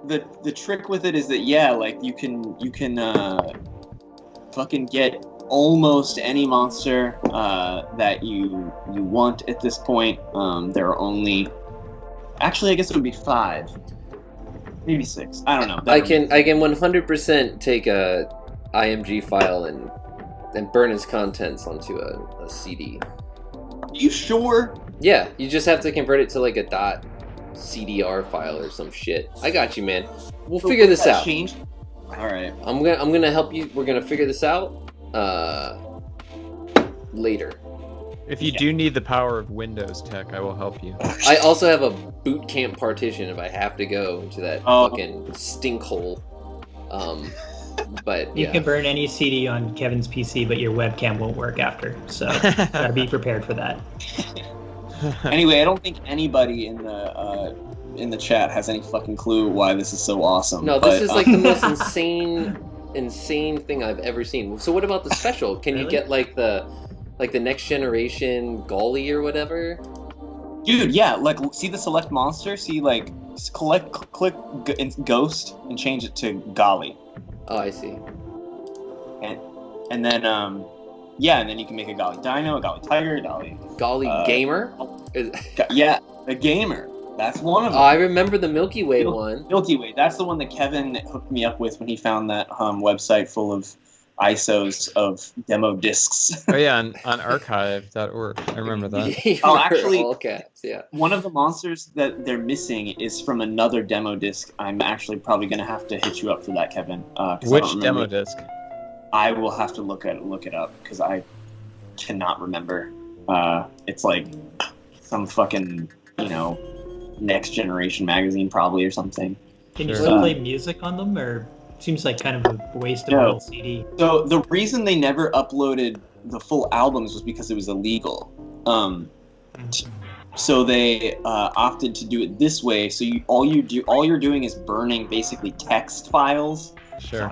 But the trick with it is that like you can fucking get almost any monster that you want at this point. There are only, actually I guess it would be 5, maybe 6. I don't know. I can 100% take a IMG file and burn its contents onto a CD. Are you sure? Yeah, you just have to convert it to like a .cdr file or some shit. I got you, man. We'll figure this out. All right. I'm gonna help you. We're gonna figure this out later. If you do need the power of Windows Tech, I will help you. I also have a boot camp partition if I have to go into that fucking stink hole. But you can burn any CD on Kevin's PC, but your webcam won't work after. So gotta be prepared for that. Anyway, I don't think anybody in the chat has any fucking clue why this is so awesome. No, this is like the most insane thing I've ever seen. So what about the special? Can you get like the next generation Golly or whatever? Dude, yeah, like see the select monster, click Ghost and change it to Golly. Oh, I see. And then and then you can make a Golly Dino, a Golly Tiger, a Golly Gamer? Yeah, a Gamer. That's one of them. Oh, I remember the Milky Way one. Milky Way. That's the one that Kevin hooked me up with when he found that website full of ISOs of demo discs. Oh yeah, on archive.org. I remember that. Oh, actually, all caps, yeah. One of the monsters that they're missing is from another demo disc. I'm actually probably going to have to hit you up for that, Kevin. Which demo disc? I will have to look it up because I cannot remember. It's like some fucking, Next Generation magazine probably or something. Can you still play music on them, or seems like kind of a waste of an old CD? So the reason they never uploaded the full albums was because it was illegal. So they opted to do it this way. So all you're doing is burning basically text files. Sure.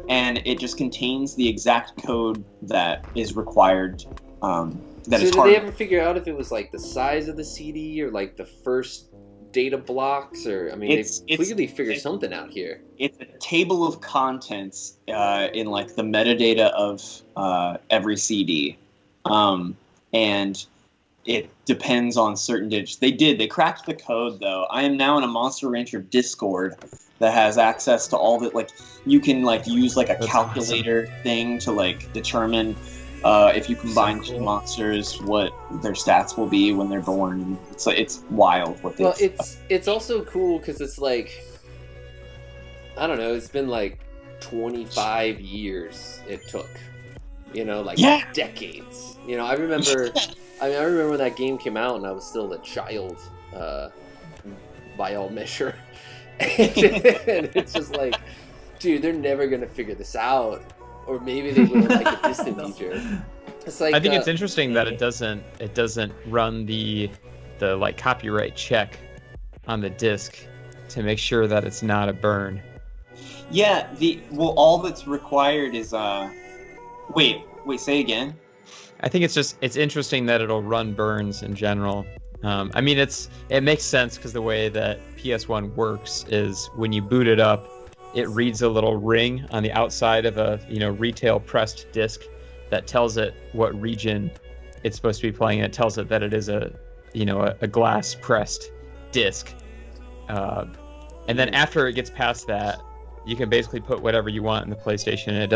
And it just contains the exact code that is required. So did they ever figure out if it was like the size of the CD or like the first data blocks, or they clearly figured something out here. It's a table of contents in like the metadata of every CD, and it depends on certain digits. They cracked the code though. I am now in a Monster Rancher Discord that has access to all that. Like you can like use like a calculator thing to like determine if you combine two monsters, what their stats will be when they're born. It's wild. Well, it's also cool because it's like, I don't know, it's been like 25 years it took, decades. I remember when that game came out and I was still a child, by all measure, and it's just like, dude, they're never gonna figure this out. Or maybe they will like a distant future. It's like, I think it's interesting that it doesn't run the like copyright check on the disc to make sure that it's not a burn. Yeah, all that's required is wait, say again. I think it's interesting that it'll run burns in general. It makes sense because the way that PS1 works is when you boot it up, it reads a little ring on the outside of a retail pressed disc that tells it what region it's supposed to be playing. It tells it that it is a glass pressed disc, and then after it gets past that, you can basically put whatever you want in the PlayStation, and it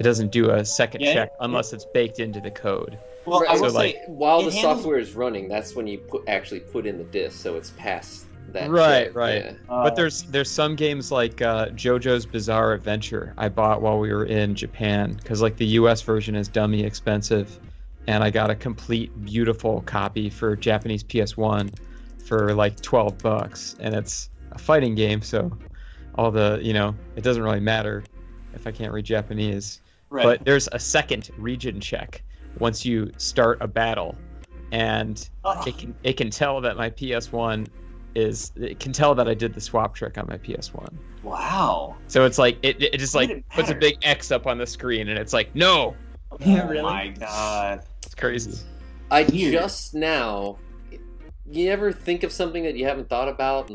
doesn't do a second check unless it's baked into the code. Well, I will say while the software is running, that's when you actually put in the disc, so it's past that. Right. Yeah. But there's some games like JoJo's Bizarre Adventure I bought while we were in Japan because like the US version is dummy expensive, and I got a complete beautiful copy for Japanese PS1 for like $12, and it's a fighting game, so all the it doesn't really matter if I can't read Japanese. Right. But there's a second region check once you start a battle, and it can tell that my PS1 it can tell that I did the swap trick on my PS1. Wow. So it's like it just like puts a big X up on the screen, and it's like, no. Yeah, really? Oh my god. It's crazy. Just now, you ever think of something that you haven't thought about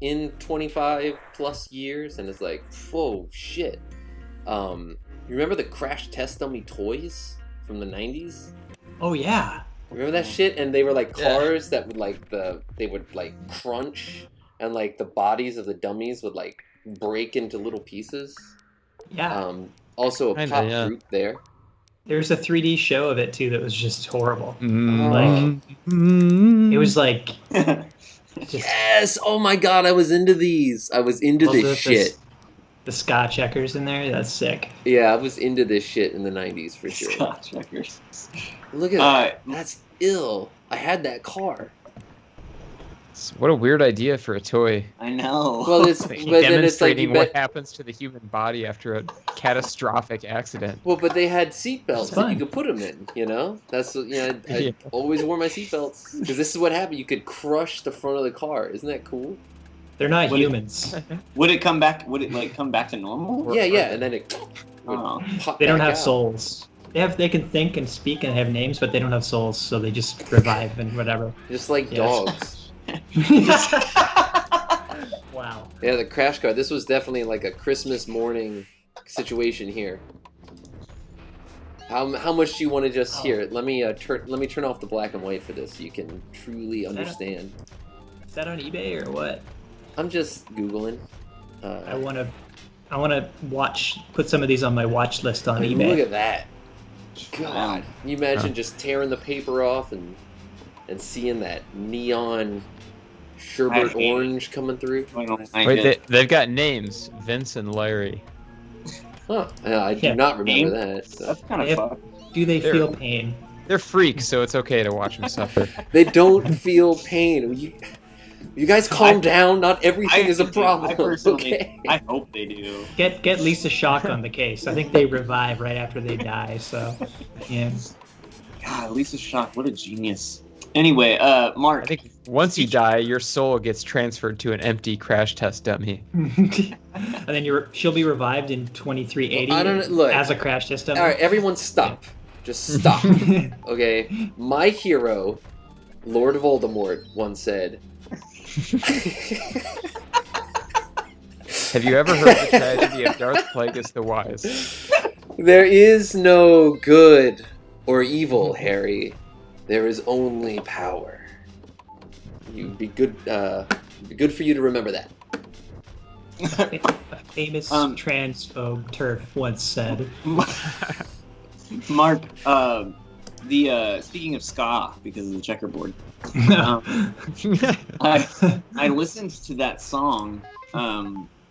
in 25 plus years, and it's like, whoa, shit. You remember the Crash Test Dummy toys from the 90s? Oh yeah. Remember that shit? And they were like cars that would they would crunch, and like the bodies of the dummies would like break into little pieces. Yeah. Also a pop group there. There's a 3D show of it too that was just horrible. Mm-hmm. It was like yes! Oh my god, I was into these. I was into this shit. The ska checkers in there, that's sick. Yeah, I was into this shit in the 90s for sure. Ska checkers. Look at that. That's ill. I had that car. What a weird idea for a toy. I know. Well, it's demonstrating what happens to the human body after a catastrophic accident. Well, but they had seatbelts that you could put them in. That's I always wore my seatbelts because this is what happened. You could crush the front of the car. Isn't that cool? They're not humans. Would it come back? Would it come back to normal? Yeah, and then it. They don't have souls. They can think and speak and have names, but they don't have souls, so they just revive and whatever. Just like dogs. Wow. Yeah, the crash car. This was definitely like a Christmas morning situation here. How much do you want to just hear? Let me turn off the black and white for this so you can truly understand. Is that on eBay or what? I'm just Googling. I want to I want to put some of these on my watch list on I mean, eBay. look at that. God, can you imagine just tearing the paper off and seeing that neon sherbet orange coming through? Wait, they've got names, Vince and Larry. Huh? I do not remember that. So. That's kind of fun. Do they feel pain? They're freaks, so it's okay to watch them suffer. They don't feel pain. You guys calm down. Not everything is a problem. I personally, okay? I hope they do. Get Lisa Shock on the case. I think they revive right after they die. So, yeah. God, Lisa Shock, what a genius. Anyway, Mark. I think once you die, your soul gets transferred to an empty crash test dummy. And then she'll be revived in 2380 I don't look as a crash test dummy. All right, everyone, stop. Just stop. Okay, my hero, Lord Voldemort, once said. Have you ever heard the tragedy of Darth Plagueis the Wise? There is no good or evil, Harry. There is only power. You'd be good. Be good for you to remember that. A famous transphobe turf once said. Mark, speaking of ska, because of the checkerboard, I listened to that song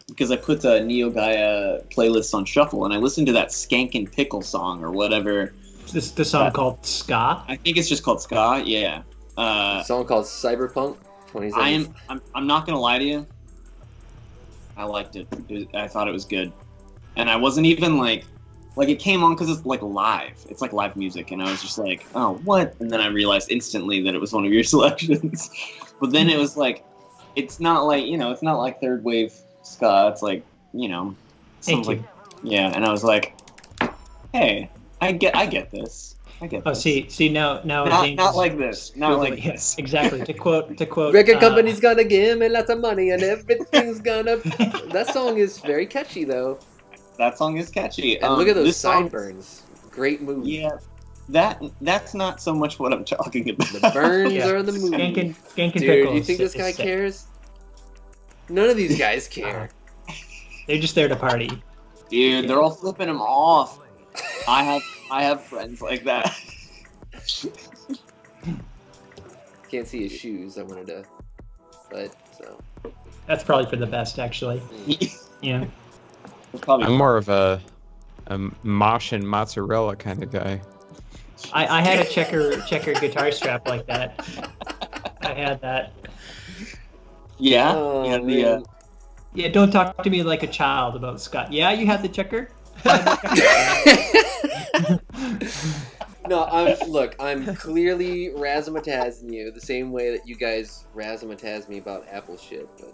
because I put the Neo Gaia playlist on shuffle, and I listened to that Skank and Pickle song or whatever. The song called Ska? I think it's just called Ska. Yeah. A song called Cyberpunk 27. I'm not gonna lie to you. I liked it. I thought it was good, and I wasn't even like it came on because it's like live. It's like live music, and I was just like, oh, what? And then I realized instantly that it was one of your selections. But then it was like, it's not like it's not like third wave ska. It's like sounds like And I was like, hey, I get this. I get this. See now not like this. Not like this. Yes, exactly. To quote. Record company's gonna give me lots of money, and everything's gonna. That song is very catchy, though. That song is catchy. And look at those sideburns. Great move. Yeah, that's not so much what I'm talking about. The burns are the move. Skank and Dude, Pickles. you think this guy cares? None of these guys care. They're just there to party. Dude, they're all flipping him off. I have friends like that. Can't see his shoes. I wanted to, but so. That's probably for the best, actually. Yeah. I'm more of a mosh and mozzarella kind of guy. I had a checker guitar strap like that. I had that. Yeah. Oh, Yeah, don't talk to me like a child about Scott. Yeah, you had the checker? No, I'm clearly razzmatazing you the same way that you guys razzmatazz me about Apple shit, but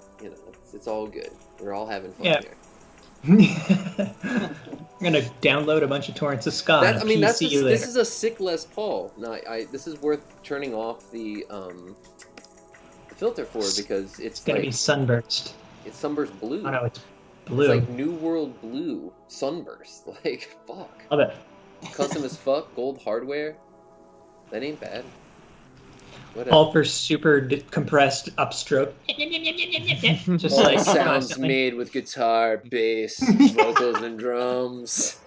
it's all good. We're all having fun here. I'm gonna download a bunch of torrents of ska. This is a sick Les Paul. No, this is worth turning off the filter for because it's gonna be sunburst. It's sunburst blue. Oh no, it's blue. It's like New World Blue sunburst. Like fuck. Love it. Custom as fuck, gold hardware. That ain't bad. All for super compressed upstroke. Just all like sounds constantly. made with guitar, bass, vocals, and drums.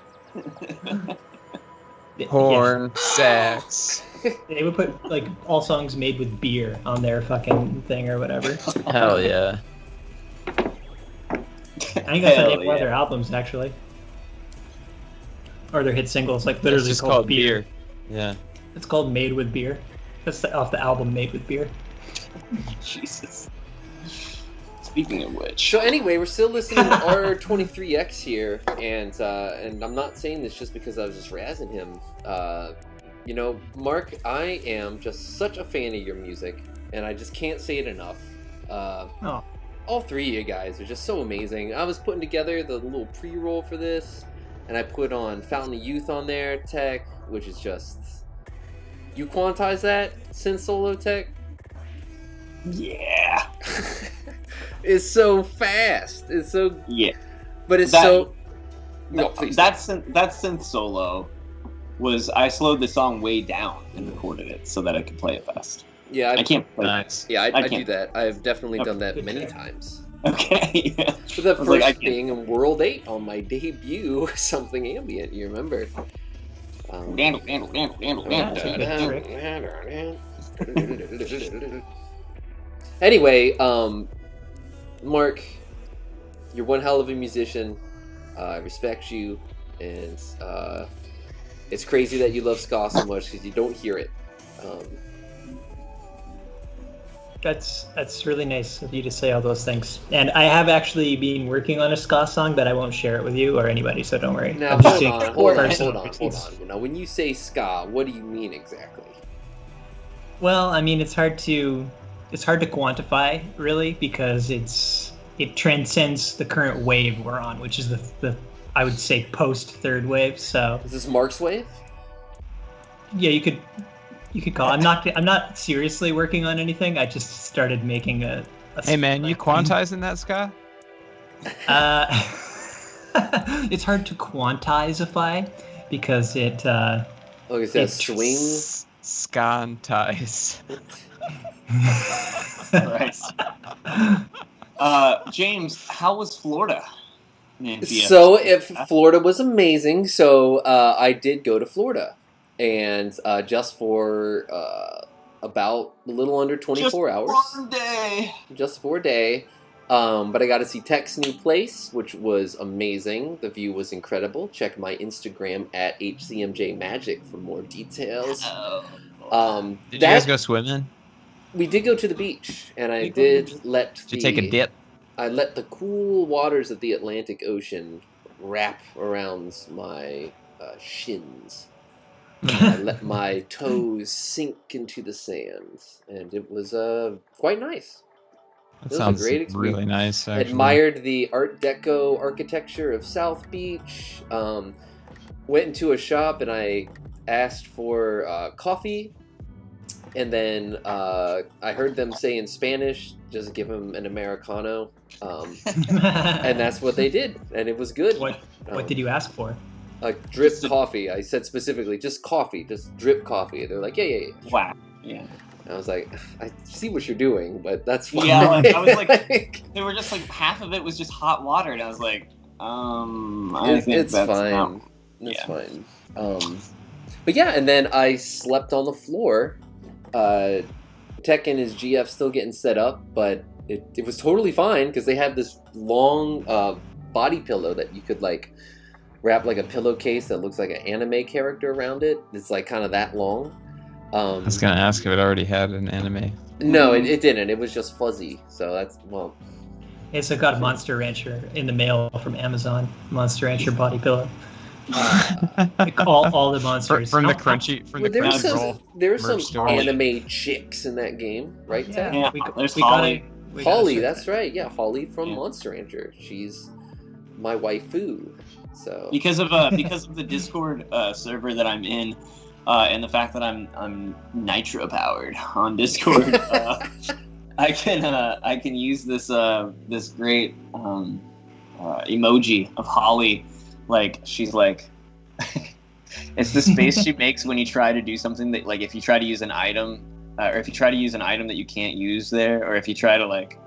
Horn, sax. They would put like all songs made with beer on their fucking thing or whatever. Hell yeah. I think that's the name of one of their albums, actually. Or their hit singles, like literally it's just called beer. Yeah. It's called Made with Beer. That's off the album Made with Beer. Jesus. Speaking of which. So anyway, we're still listening to R23X here, and I'm not saying this just because I was just razzing him. Mark, I am just such a fan of your music, and I just can't say it enough. All three of you guys are just so amazing. I was putting together the little pre-roll for this, and I put on Fountain of Youth on there, Tech, which is just... You quantize that, synth solo Tech? Yeah. It's so fast. It's so... Yeah. But it's No, please. That synth solo was... I slowed the song way down and recorded it so that I could play it fast. Yeah, I can't play it. Yeah, I can't. do that. I've definitely done that many times. Okay. Yeah. The first like, being in World 8 on my debut, something ambient. You remember? Anyway, Mark, you're one hell of a musician. I respect you, and it's crazy that you love ska so much because you don't hear it. That's really nice of you to say all those things. And I have actually been working on a ska song, but I won't share it with you or anybody, so don't worry. Now, hold on. Now, when you say ska, what do you mean exactly? Well, I mean, it's hard to quantify, really, because it transcends the current wave we're on, which is the I would say post third wave. So is this Mark's wave? Yeah, you could call. I'm not seriously working on anything. I just started making a hey man, you quantizing that ska? It's hard to quantizify because it. It says swing. Scantize. James, how was Florida? So, if Florida was amazing, so I did go to Florida, and just for about a little under 24 hours. Just for a day. But I got to see Tech's new place, which was amazing. The view was incredible. Check my Instagram at HCMJMagic for more details. Did you guys go swimming? We did go to the beach, and I did let Did you take a dip? I let the cool waters of the Atlantic Ocean wrap around my shins. I let my toes sink into the sand, and it was quite nice. That sounds a great experience. Really nice. Actually. Admired the Art Deco architecture of South Beach. Went into a shop and I asked for coffee, and then I heard them say in Spanish, "Just give them an Americano," and that's what they did, and it was good. What did you ask for? Drip coffee. I said specifically, just coffee, just drip coffee. They're like, yeah. Wow. Yeah. I was like, I see what you're doing, but that's fine. Yeah, I was like, they were just like half of it was just hot water, and I was like, I think it's that's fine. It's fine. But yeah, and then I slept on the floor. Tech and his GF still getting set up, but it was totally fine because they have this long body pillow that you could like wrap like a pillowcase that looks like an anime character around it. It's like kind of that long. I was gonna ask if it already had an anime. No, it didn't. It was just fuzzy. So that's Yes, I got a Monster Rancher in the mail from Amazon. Monster Rancher body pillow. All the monsters from the crunchy roll. There were some anime chicks in that game, right? Yeah, there's Holly. Holly, that's right. Yeah, Holly from Monster Rancher. She's my waifu. So because of the Discord server that I'm in, and the fact that I'm nitro powered on Discord, I can use this great emoji of Holly. Like she's like, it's the space she makes when you try to do something that, like, if you try to use an item, or if you try to use an item that you can't use there, or if you try to like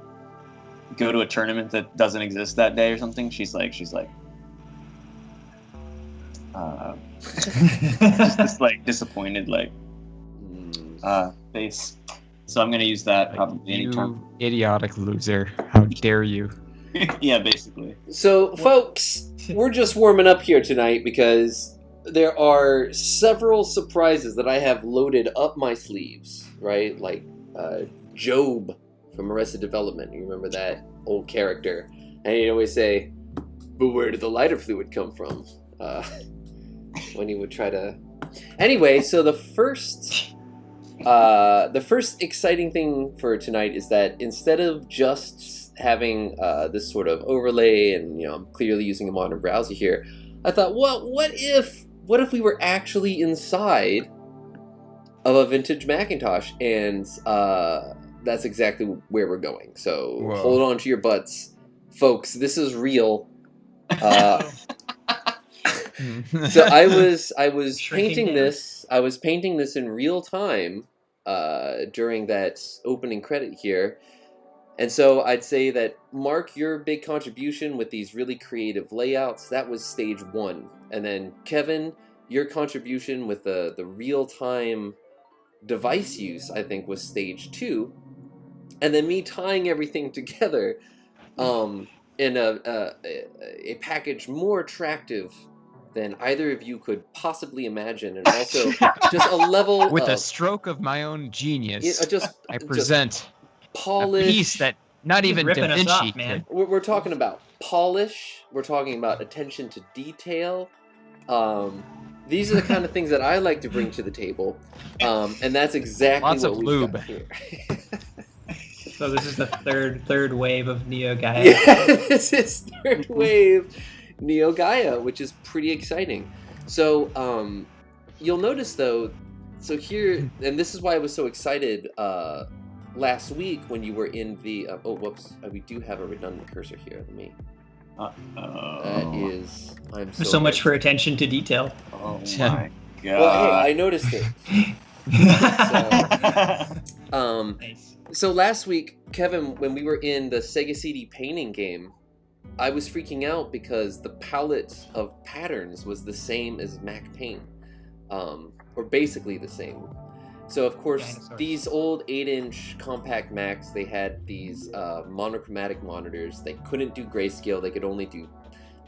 go to a tournament that doesn't exist that day or something, she's like just this like disappointed face. So I'm gonna use that probably anytime. You idiotic loser! How dare you? Yeah, basically. So, folks, we're just warming up here tonight because there are several surprises that I have loaded up my sleeves, right? Like Job from Arrested Development. You remember that old character? And he'd always say, "But where did the lighter fluid come from?" When he would try to... Anyway, so the first exciting thing for tonight is that instead of just having this sort of overlay, and I'm clearly using a modern browser here, I thought, well, what if we were actually inside of a vintage Macintosh? And that's exactly where we're going. So Whoa. Hold on to your butts, folks. This is real. So I was painting this. I was painting this in real time during that opening credit here. And so I'd say that, Mark, your big contribution with these really creative layouts, that was stage 1. And then Kevin, your contribution with the real-time device use, I think, was stage 2. And then me tying everything together in a package more attractive than either of you could possibly imagine, and also just a level with a stroke of my own genius. I present polish, a piece that not even Da Vinci off, man. We're talking about polish. We're talking about attention to detail. These are the kind of things that I like to bring to the table, and that's exactly lots what of we've lube got here. So this is the third wave of Neo Gaia. Yeah, this is third wave Neo Gaia, which is pretty exciting. So you'll notice though, so here, and this is why I was so excited last week when you were in the oh whoops, we do have a redundant cursor here. Let me. That is. I'm so much for attention to detail. Oh my god! Well, hey, I noticed it. Nice. So last week, Kevin, when we were in the Sega CD painting game, I was freaking out because the palette of patterns was the same as Mac Paint, or basically the same. So of course, these old 8-inch compact Macs, they had these monochromatic monitors. They couldn't do grayscale. They could only do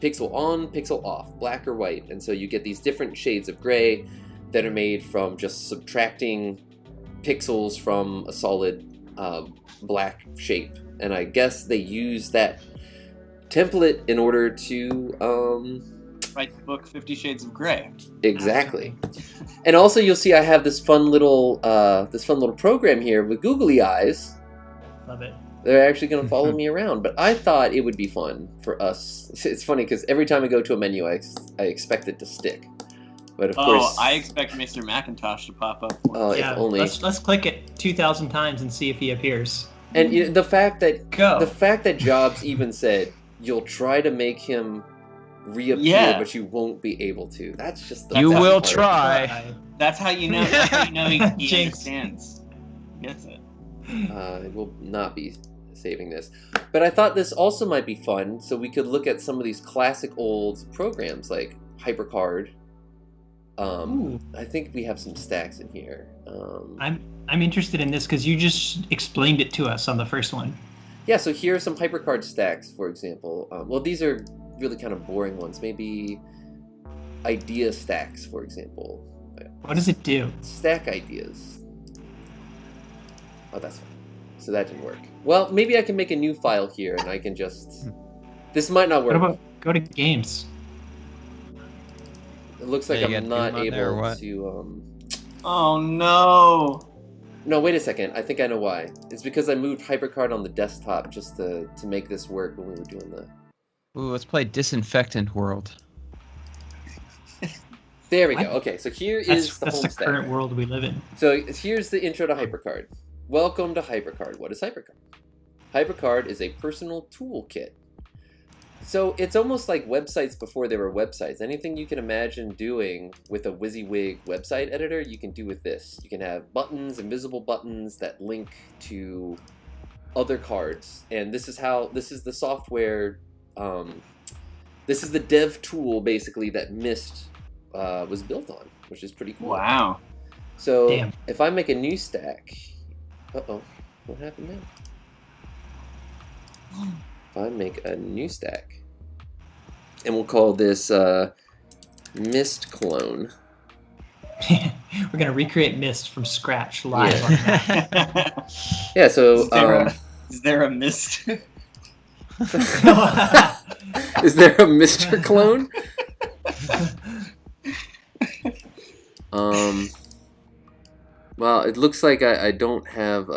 pixel on, pixel off, black or white. And so you get these different shades of gray that are made from just subtracting pixels from a solid black shape. And I guess they use that template in order to write the book 50 Shades of Grey. Exactly. And also you'll see I have this fun little program here with googly eyes. Love it. They're actually going to follow me around, but I thought it would be fun for us. It's funny because every time I go to a menu, I expect it to stick. But of course, I expect Mr. Macintosh to pop up. Yeah, if only. Let's click it 2,000 times and see if he appears. And you know, the fact that Jobs even said you'll try to make him reappear, but you won't be able to. That's just the you best will part. try. That's how you know. That's how you know he understands. He gets it. I will not be saving this, but I thought this also might be fun, so we could look at some of these classic old programs like HyperCard. I think we have some stacks in here. I'm interested in this because you just explained it to us on the first one. Yeah, so here are some HyperCard stacks, for example. Well, these are really kind of boring ones. Maybe idea stacks, for example. What does it do? Stack ideas. Oh, that's fine. So that didn't work. Well, maybe I can make a new file here, and I can just... This might not work. What about go to games? It looks like I'm not able to... Oh, no! No, wait a second. I think I know why. It's because I moved HyperCard on the desktop just to make this work when we were doing the... Ooh, let's play Disinfectant World. There we go. Okay, so here is the home That's the stack. current world we live in. So here's the intro to HyperCard. Welcome to HyperCard. What is HyperCard? HyperCard is a personal toolkit. So it's almost like websites before there were websites. Anything you can imagine doing with a WYSIWYG website editor, you can do with this. You can have buttons, invisible buttons that link to other cards. And this is the software, this is the dev tool basically that Myst was built on, which is pretty cool. Wow. So if I make a new stack, what happened now? If I make a new stack, and we'll call this Myst clone. We're gonna recreate Myst from scratch live. Yeah. Yeah. So is there a Myst? Is there a Mr. clone? Well, it looks like I don't have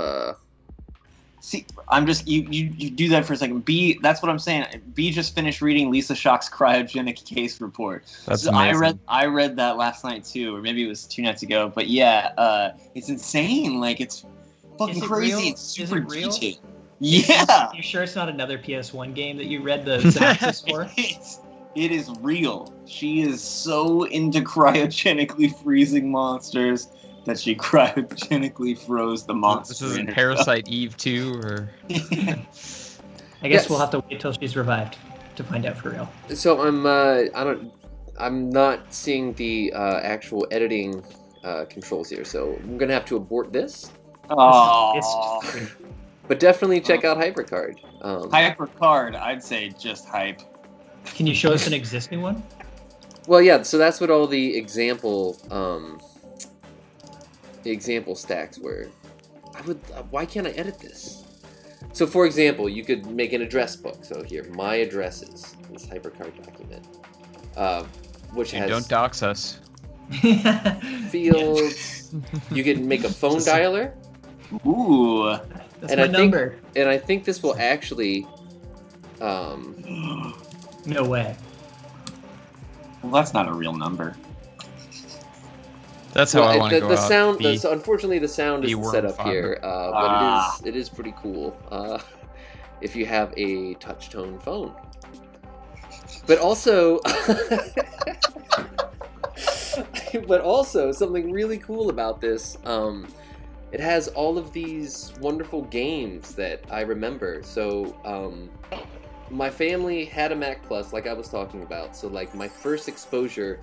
See, I'm just you do that for a second. B, that's what I'm saying. B just finished reading Lisa Shock's cryogenic case report. That's so amazing. I read that last night too, or maybe it was 2 nights ago. But yeah, it's insane. Like it's fucking crazy. Real? It's super Is it real? detailed. Yeah. You sure it's not another PS1 game that you read the synopsis for? It is real. She is so into cryogenically freezing monsters that she cryogenically froze the monster. This isn't in her Parasite Eve 2 or. I guess we'll have to wait till she's revived to find out for real. So I'm not seeing the actual editing controls here, so I'm gonna have to abort this. Oh, But definitely check out HyperCard. HyperCard, I'd say just hype. Can you show us an existing one? Well, yeah. So that's what all the example stacks were. Why can't I edit this? So, for example, you could make an address book. So here, my addresses, this HyperCard document, which has Don't dox us. fields. You can make a phone dialer. Ooh. That's And my I think- number. And I think this will actually. No way. Well, that's not a real number. That's how I want to go the out. sound. Unfortunately, the sound the isn't worm set up father. here, but it is pretty cool if you have a touch tone phone. But also, something really cool about this. It has all of these wonderful games that I remember. So, my family had a Mac Plus, like I was talking about. So, like, my first exposure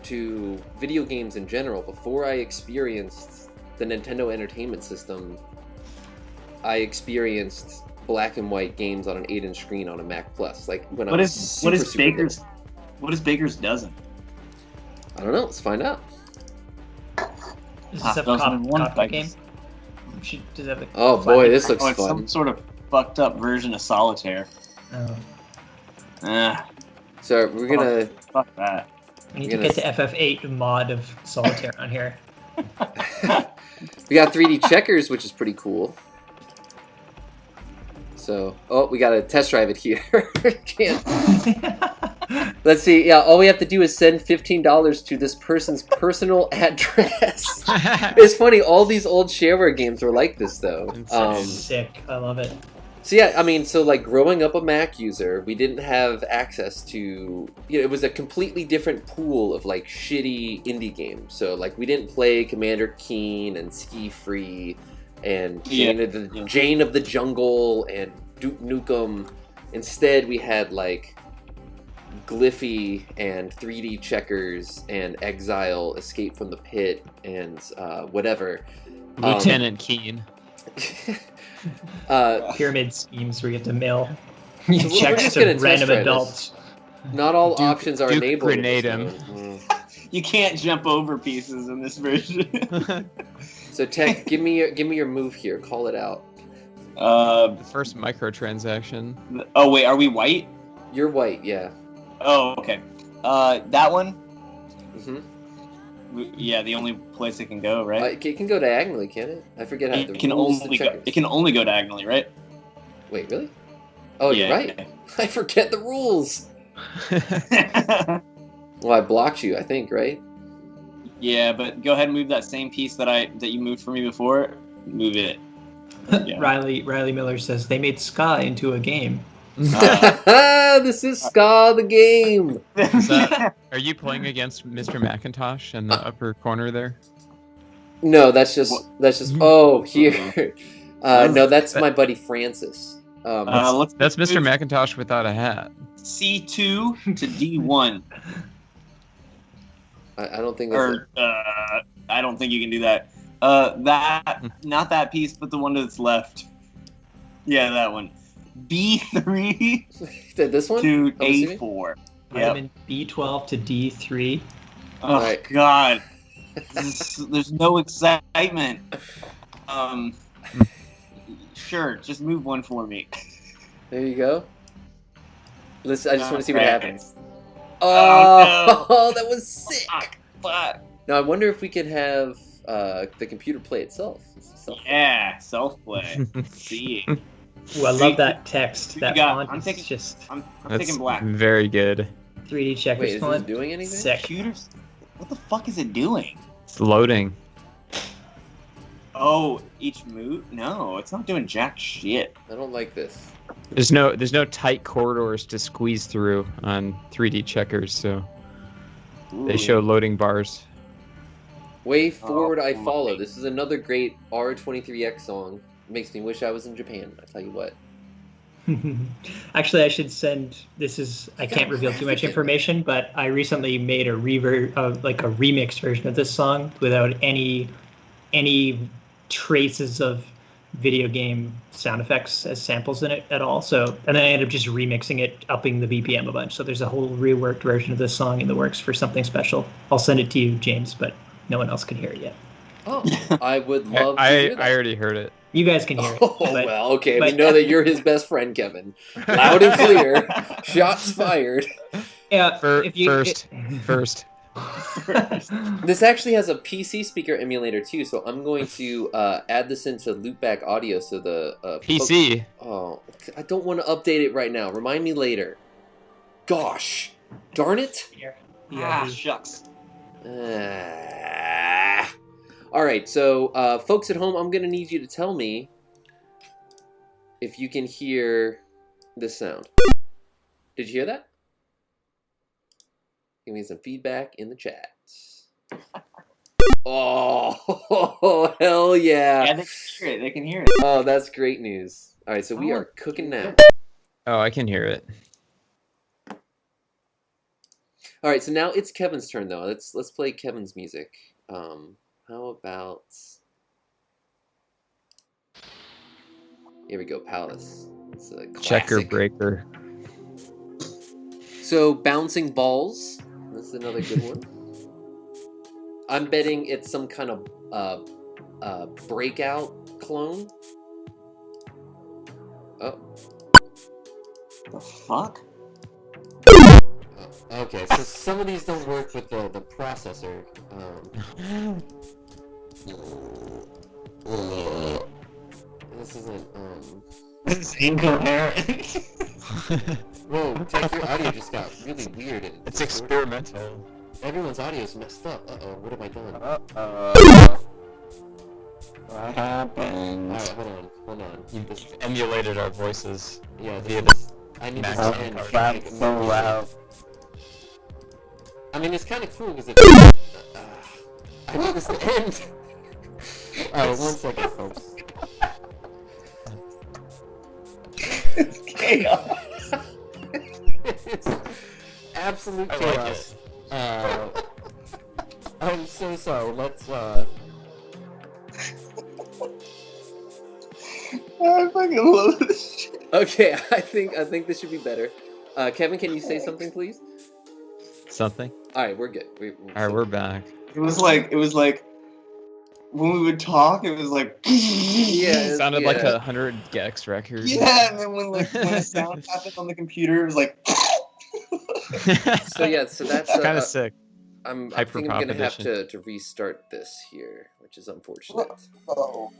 to video games in general, before I experienced the Nintendo Entertainment System, I experienced black and white games on an 8-inch screen on a Mac Plus. Like when What I is was super Baker's dozen? I don't know. Let's find out. Is this a 2001 cop game? Baker's. Does it have a Oh boy, this looks Oh, it's fun. some sort of fucked up version of Solitaire. Oh. So we're gonna. Fuck that. We need You're to get to gonna FF8 mod of Solitaire on here. We got 3D checkers, which is pretty cool. So, we gotta test drive it here. Can't. Let's see. Yeah, all we have to do is send $15 to this person's personal address. It's funny. All these old shareware games were like this, though. Sick. I love it. So yeah, I mean, so like growing up a Mac user, we didn't have access to, it was a completely different pool of like shitty indie games. So like we didn't play Commander Keen and Ski Free and Jane of the Jungle and Duke Nukem. Instead, we had like Glyphy and 3D Checkers and Exile, Escape from the Pit, and whatever. Lieutenant Keen. Pyramid schemes where you get to mail So we're checks just to gonna test random drive adults. Not all options are Duke enabled. in this grenade him. game. You can't jump over pieces in this version. So Tech, give me your move here. Call it out. The first microtransaction. Oh wait, are we white? You're white, yeah. Oh, okay. That one? hmm Yeah, the only place it can go, right? It can go diagonally, can't it? I forget how It the can rules only to go. checkers. It can only go diagonally, right? Wait, really? Oh, Yeah, you're right. I forget the rules. Well, I blocked you, I think, right? Yeah, but go ahead and move that same piece that you moved for me before. Move it. Yeah. Riley Miller says they made ska into a game. This is Ska the game. Are you playing against Mr. Macintosh in the upper corner there? No, that's just. Oh, here. No, that's my buddy Francis. Let's That's Mr. move Macintosh without a hat. C2 to D1. I don't think that's Or I don't think you can do that. Not that piece, but the one that's left. Yeah, that one. B3 it. This one? to I'm assuming? A4. Yep. Vitamin B12 to D3. Oh Right. God. There's no excitement. Sure, just move one for me. There you go. I just want to see what Right. happens. Oh, Oh, that was sick. Fuck. Now I wonder if we could have the computer play itself. Yeah, self-play. See. Ooh, I love that text. Who That you got? font I'm is taking- just I'm That's taking black. very good. 3D checkers Wait, is this font. doing anything? Sick. Computers? What the fuck is it doing? It's loading. Oh, each move? No, it's not doing jack shit. I don't like this. There's no tight corridors to squeeze through on 3D checkers, so they Ooh. show loading bars. Way Forward I Follow. This is another great R23X song. Makes me wish I was in Japan, I tell you what. Actually, I should send. I can't reveal too much information, but I recently made a remix version of this song without any traces of video game sound effects as samples in it at all. So, and then I ended up just remixing it, upping the BPM a bunch. So there's a whole reworked version of this song in the works for something special. I'll send it to you, James, but no one else can hear it yet. Oh, I would love to hear that. I already heard it. You guys can hear it. Oh, well, okay. We know that you're his best friend, Kevin. Loud and clear. Shots fired. Yeah. First. This actually has a PC speaker emulator too, so I'm going to add this into loopback audio so the PC. I don't want to update it right now. Remind me later. Gosh, darn it! Shucks. All right, so folks at home, I'm gonna need you to tell me if you can hear this sound. Did you hear that? Give me some feedback in the chat. Oh, hell yeah. Yeah, they can hear it. They can hear it. Oh, that's great news. All right, so we are cooking now. Oh, I can hear it. All right, so now it's Kevin's turn, though. Let's play Kevin's music. How about... Here we go, Palace. It's a classic. Checker breaker. So, Bouncing Balls. That's another good one. I'm betting it's some kind of breakout clone. Oh. The fuck? Oh, okay, so some of these don't work with the processor. This isn't, This is incoherent. Whoa, Tech, your audio just got really weird. It's experimental. Everyone's audio's messed up. Uh-oh, what have I done? What happened? Alright, hold on. You emulated our voices. Yeah, via I need this Mac to end. That's so loud. I mean, it's kind of cool because if I need this to end. Alright, 1 second, folks. It's chaos. It's absolute chaos. I'm so sorry. Let's I fucking love this shit. Okay, I think this should be better. Kevin, can you say something, please? Something? Alright, we're good. Alright, we're back. It was like when we would talk, it was like Yeah, It sounded like 100 gex record. yeah, and then when a sound happened on the computer, it was like So yeah, so that's kind of sick. I think I'm gonna have Hyperpop to restart this here, which is unfortunate. oh.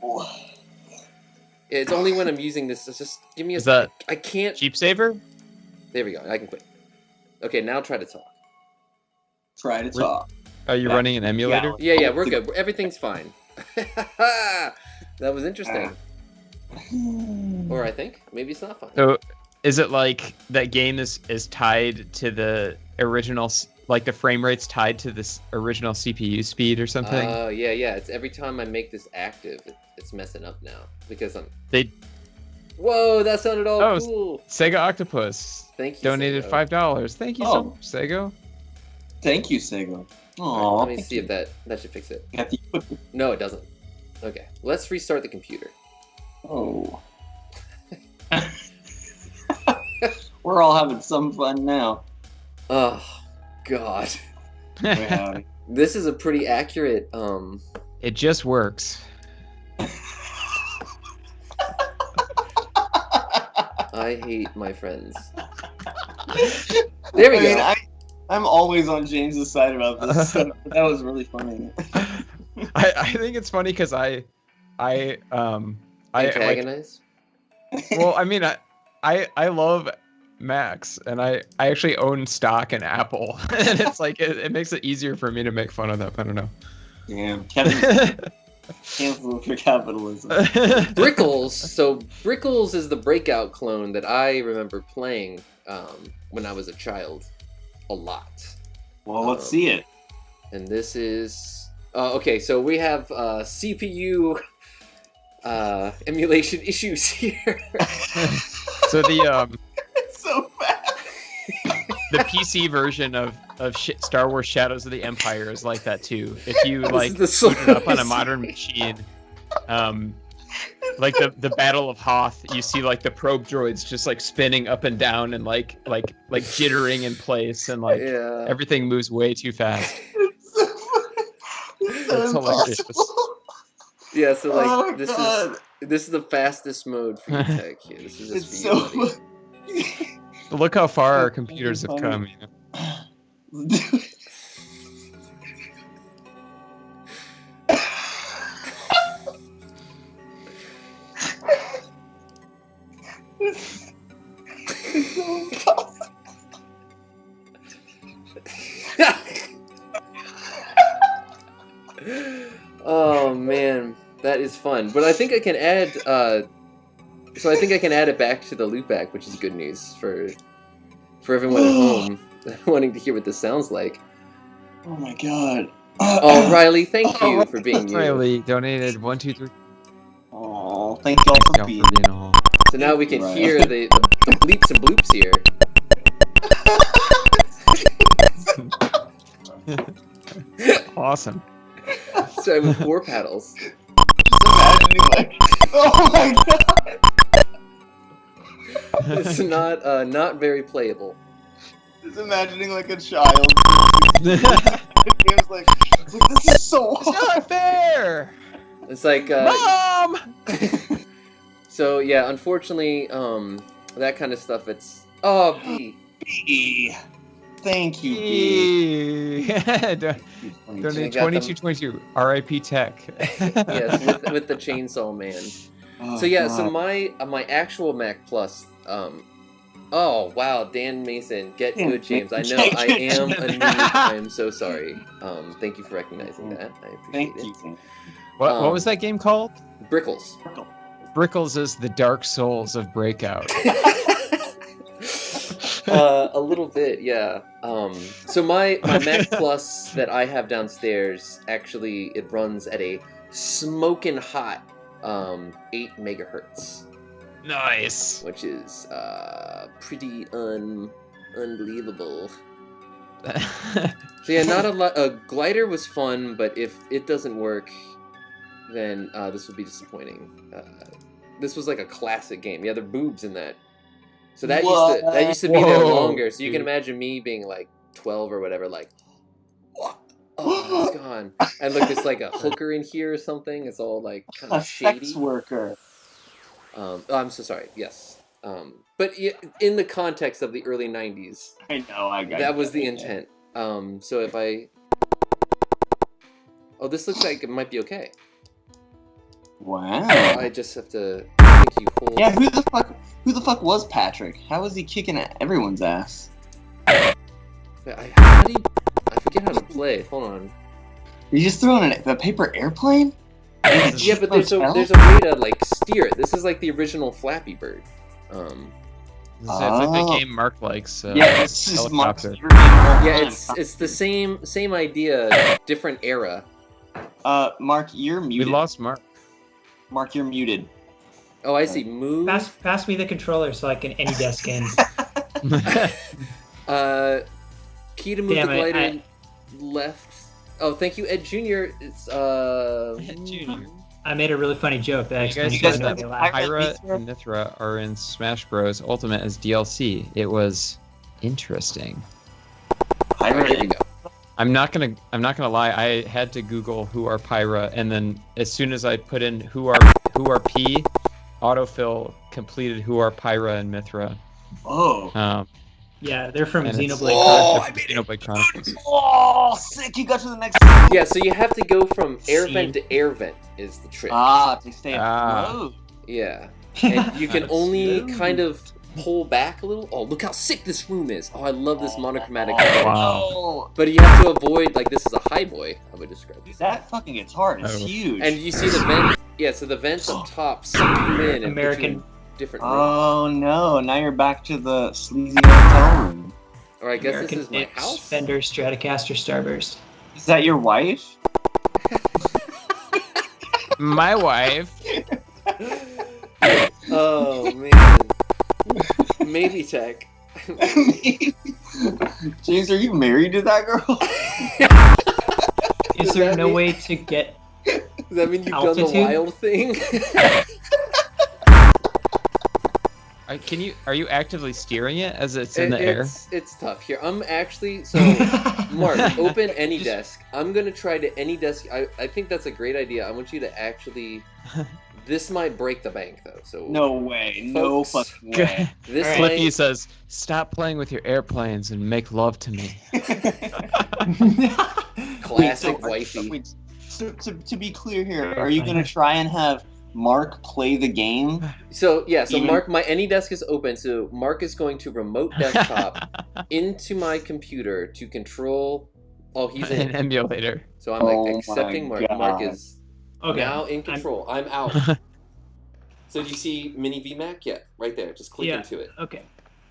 Yeah, it's only when I'm using this. It's just give me a. Is that I can't. Cheap Saver? There we go. I can quit. Okay, now try to talk. Try to talk. Are you running an emulator? Yeah, we're good. Everything's fine. That was interesting. Or I think maybe it's not fine. So, is it like that game is tied to the original, like the frame rate's tied to this original CPU speed or something? Yeah. It's every time I make this active, it's messing up now because I'm. They. Whoa, that sounded all Oh, cool. Sega Octopus. Thank you. Donated Sego. $5. Thank you so much, Sego. Thank you, Sego. Right, let me see if that should fix it. No, it doesn't. Okay, let's restart the computer. Oh. We're all having some fun now. Oh, God. Howdy. This is a pretty accurate. It just works. I hate my friends. There we go. I'm always on James's side about this. So that was really funny. I think it's funny because I Antagonize? well, I mean, I love Macs, and I actually own stock in Apple, and it's like it makes it easier for me to make fun of them. I don't know. Damn, Kevin. Cancel for capitalism. Brickles. So Brickles is the breakout clone that I remember playing when I was a child, a lot. Well, let's see it. And this is Okay, so we have CPU emulation issues here. So the It's so fast. the PC version of Star Wars Shadows of the Empire is like that too. If you like the boot it up on a modern machine, like the Battle of Hoth, you see like the probe droids just like spinning up and down and like jittering in place, and like everything moves way too fast. It's hilarious. Yeah, so like this is the fastest mode for your tech here. This is just for you, buddy. Look how far our computers have come. You know? Oh man, that is fun. But I think I can add. So I think I can add it back to the loopback, which is good news for everyone at home wanting to hear what this sounds like. Oh my god. Oh, Riley, thank you for being you. Riley donated 1, 2, 3. Oh, thank y'all for being all. So now we can hear the bleeps and bloops here. Awesome. So with 4 paddles. Just imagining like, oh my god. It's not very playable. Just imagining like a child. It was like, this is so hard. It's not fair. It's like Mom. So yeah, unfortunately, that kind of stuff. It's B. B. Thank you, B. Donate 2222. R.I.P. Tech. Yes, with the Chainsaw Man. Oh, so yeah, God. so my actual Mac Plus. Oh wow, Dan Mason, get good, James. I know I am a noob. I am so sorry. Thank you for recognizing that. I appreciate it. You. What was that game called? Brickles. Brickles is the Dark Souls of Breakout. A little bit, yeah. So my Mac Plus that I have downstairs, actually, it runs at a smoking hot 8 megahertz. Nice. Which is pretty unbelievable. So yeah, not a lot. Glider was fun, but if it doesn't work, then this would be disappointing. This was like a classic game. Yeah, there are boobs in that. So that used to be there longer. So you can imagine me being like 12 or whatever, like, what? Oh, it's gone. And look, there's like a hooker in here or something. It's all like kind of shady. Sex worker. I'm so sorry. Yes. But in the context of the early 90s, I know. That was the intent. So if I... Oh, this looks like it might be okay. Wow. I just have to... I think you hold... Yeah, who the fuck was Patrick? How was he kicking everyone's ass? I forget how to play. Hold on. You just threw in a paper airplane? Yeah, but there's a way to like steer it. This is like the original Flappy Bird. It's like the game Mark likes. Yeah, this is Mark's helicopter. Yeah, it's the same idea, different era. Mark, you're muted. We lost Mark. Mark, you're muted. Oh, I see. Move. Pass me the controller so I can AnyDesk in. Key to move the glider left. Oh, thank you, Ed Jr. It's Ed Jr. I made a really funny joke that You guys know that Pyra and Mithra are in Smash Bros. Ultimate as DLC. It was interesting. There you go. I'm not gonna lie. I had to Google who are Pyra, and then as soon as I put in who are P, autofill completed who are Pyra and Mithra. Oh. Yeah, they're from Xenoblade Chronicles. Oh, sick! You got to the next. Yeah, so you have to go from air vent to air vent is the trick. To stay afloat. Yeah, and you can only kind of pull back a little. Oh, look how sick this room is! Oh, I love this monochromatic. Wow. But you have to avoid, like, this is a high boy, I would describe it. That fucking guitar is huge. And you see the vent. Yeah, so the vents up top suck you in and put you in different rooms. Oh no! Now you're back to the sleazy hotel room. Or I guess this is my house. Fender Stratocaster Starburst. Is that your wife? My wife. Oh man. Maybe tech. James, are you married to that girl? Is there no way to get? Does that mean you've done altitude? the wild thing? Are you actively steering it as it's in the air? It's tough. Here, I'm actually Mark, open AnyDesk. I'm gonna try to AnyDesk. I think that's a great idea. I want you to actually. This might break the bank though. So No way. No Folks, fucking way. this Alright. Flippy might. says, "Stop playing with your airplanes and make love to me." Classic Wait, wifey. wait, so to be clear here, are you gonna try and have Mark play the game? So yeah, so Even- Mark, my AnyDesk is open. So Mark is going to remote desktop into my computer to control. Oh, he's An in. emulator. So I'm Oh my accepting Mark. Mark God. is Okay. now in control. I'm out. So do you see Mini VMac? Yeah, right there. Just click Yeah. into it. Okay.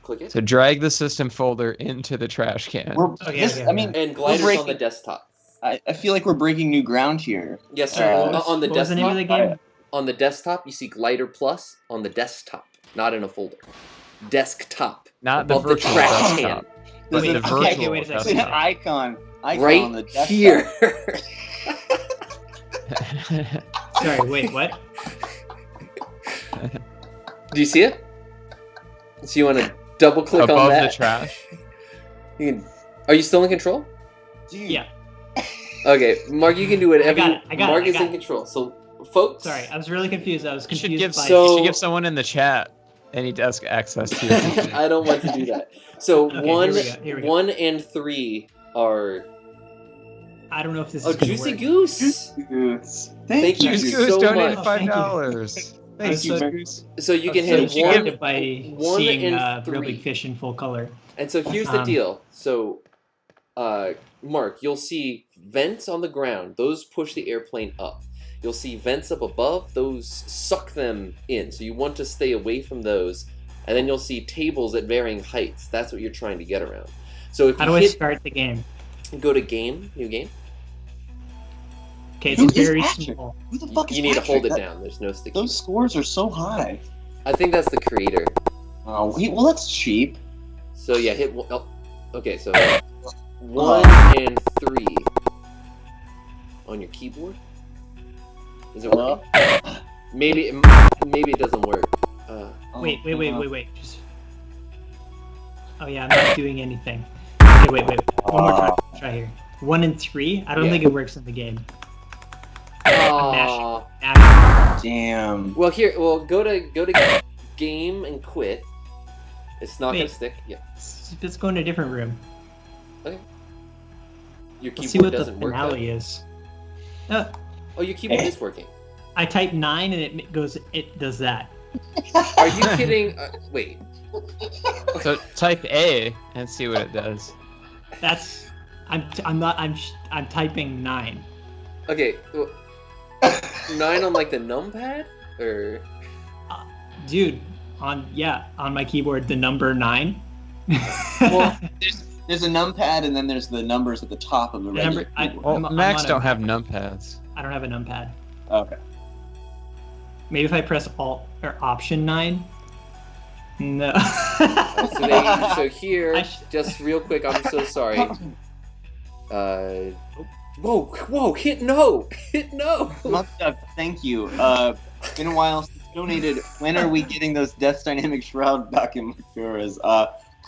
Click it. So drag the system folder into the trash can. Okay. I mean, And gliders on breaking- the desktop. I feel like we're breaking new ground here. Yes, sir. Uh, On the What was the name of desktop. the game? On the desktop, you see Glider Plus on the desktop, not in a folder. Desktop. Not the above the virtual trash desktop. There's But an- the okay, virtual wait a second. There's an desktop. icon on Right the desktop. here. Sorry. Wait. What? Do you see it? So you want to double click on Above that? the trash. You can, are you still in control? Dude, Yeah. Okay, Mark, you can do whatever. I got it, Mark I is got in it. control. So, folks. Sorry, I was really confused. I was You should confused give by. So- you should give someone in the chat AnyDesk access to your computer. I don't want to do that. So Okay, one, here we go. 1 and 3 are. I don't know if this Oh, is gonna Juicy work. Goose. Goose. Thank you. Goose so donated much. $5. Thank you, so- Goose. So you can So hit she one, got it by 1 seeing and Real 3. Big Fish in full color. And so here's the Um, deal. So, Mark, you'll see vents on the ground. Those push the airplane up. You'll see vents up above. Those suck them in. So you want to stay away from those. And then you'll see tables at varying heights. That's what you're trying to get around. So if How you do I hit, start the game? go to game, new game. Okay, Who it's is very Patrick? small. Who the fuck is You need to Patrick? hold it That- down. There's no sticky. Those scores are so high. I think that's the creator. Oh, well, that's cheap. So yeah, hit one. Oh, okay, so 1 and 3 on your keyboard. Is it Hello? working? Maybe it doesn't work. Wait. Just. Oh yeah, I'm not doing anything. Okay, wait. One more time. Try here. 1 and 3. I don't Yeah. think it works in the game. Aw. Damn. Well, here. Well, go to game and quit. It's not gonna Wait. stick. Yeah. Let's go in a different room. Your Let's see keyboard what the doesn't work. finale Though. is. Oh, your keyboard is working. I type 9 and it goes. It does that. Are you kidding? Wait. So type A and see what it does. That's. I'm typing 9. Okay. Well, 9 on like the numpad, or Dude, on my keyboard the number 9. Well, there's a numpad and then there's the numbers at the top of the regular number- I- keyboard. Well, I'm Macs on a- don't have numpads. I don't have a numpad. Okay. Maybe if I press Alt or Option 9. No. so here, I sh- just real quick. I'm so sorry. Whoa! Hit no! Hit no! Thank you. Been a while since donated. When are we getting those Death Dynamic Shroud documentaries?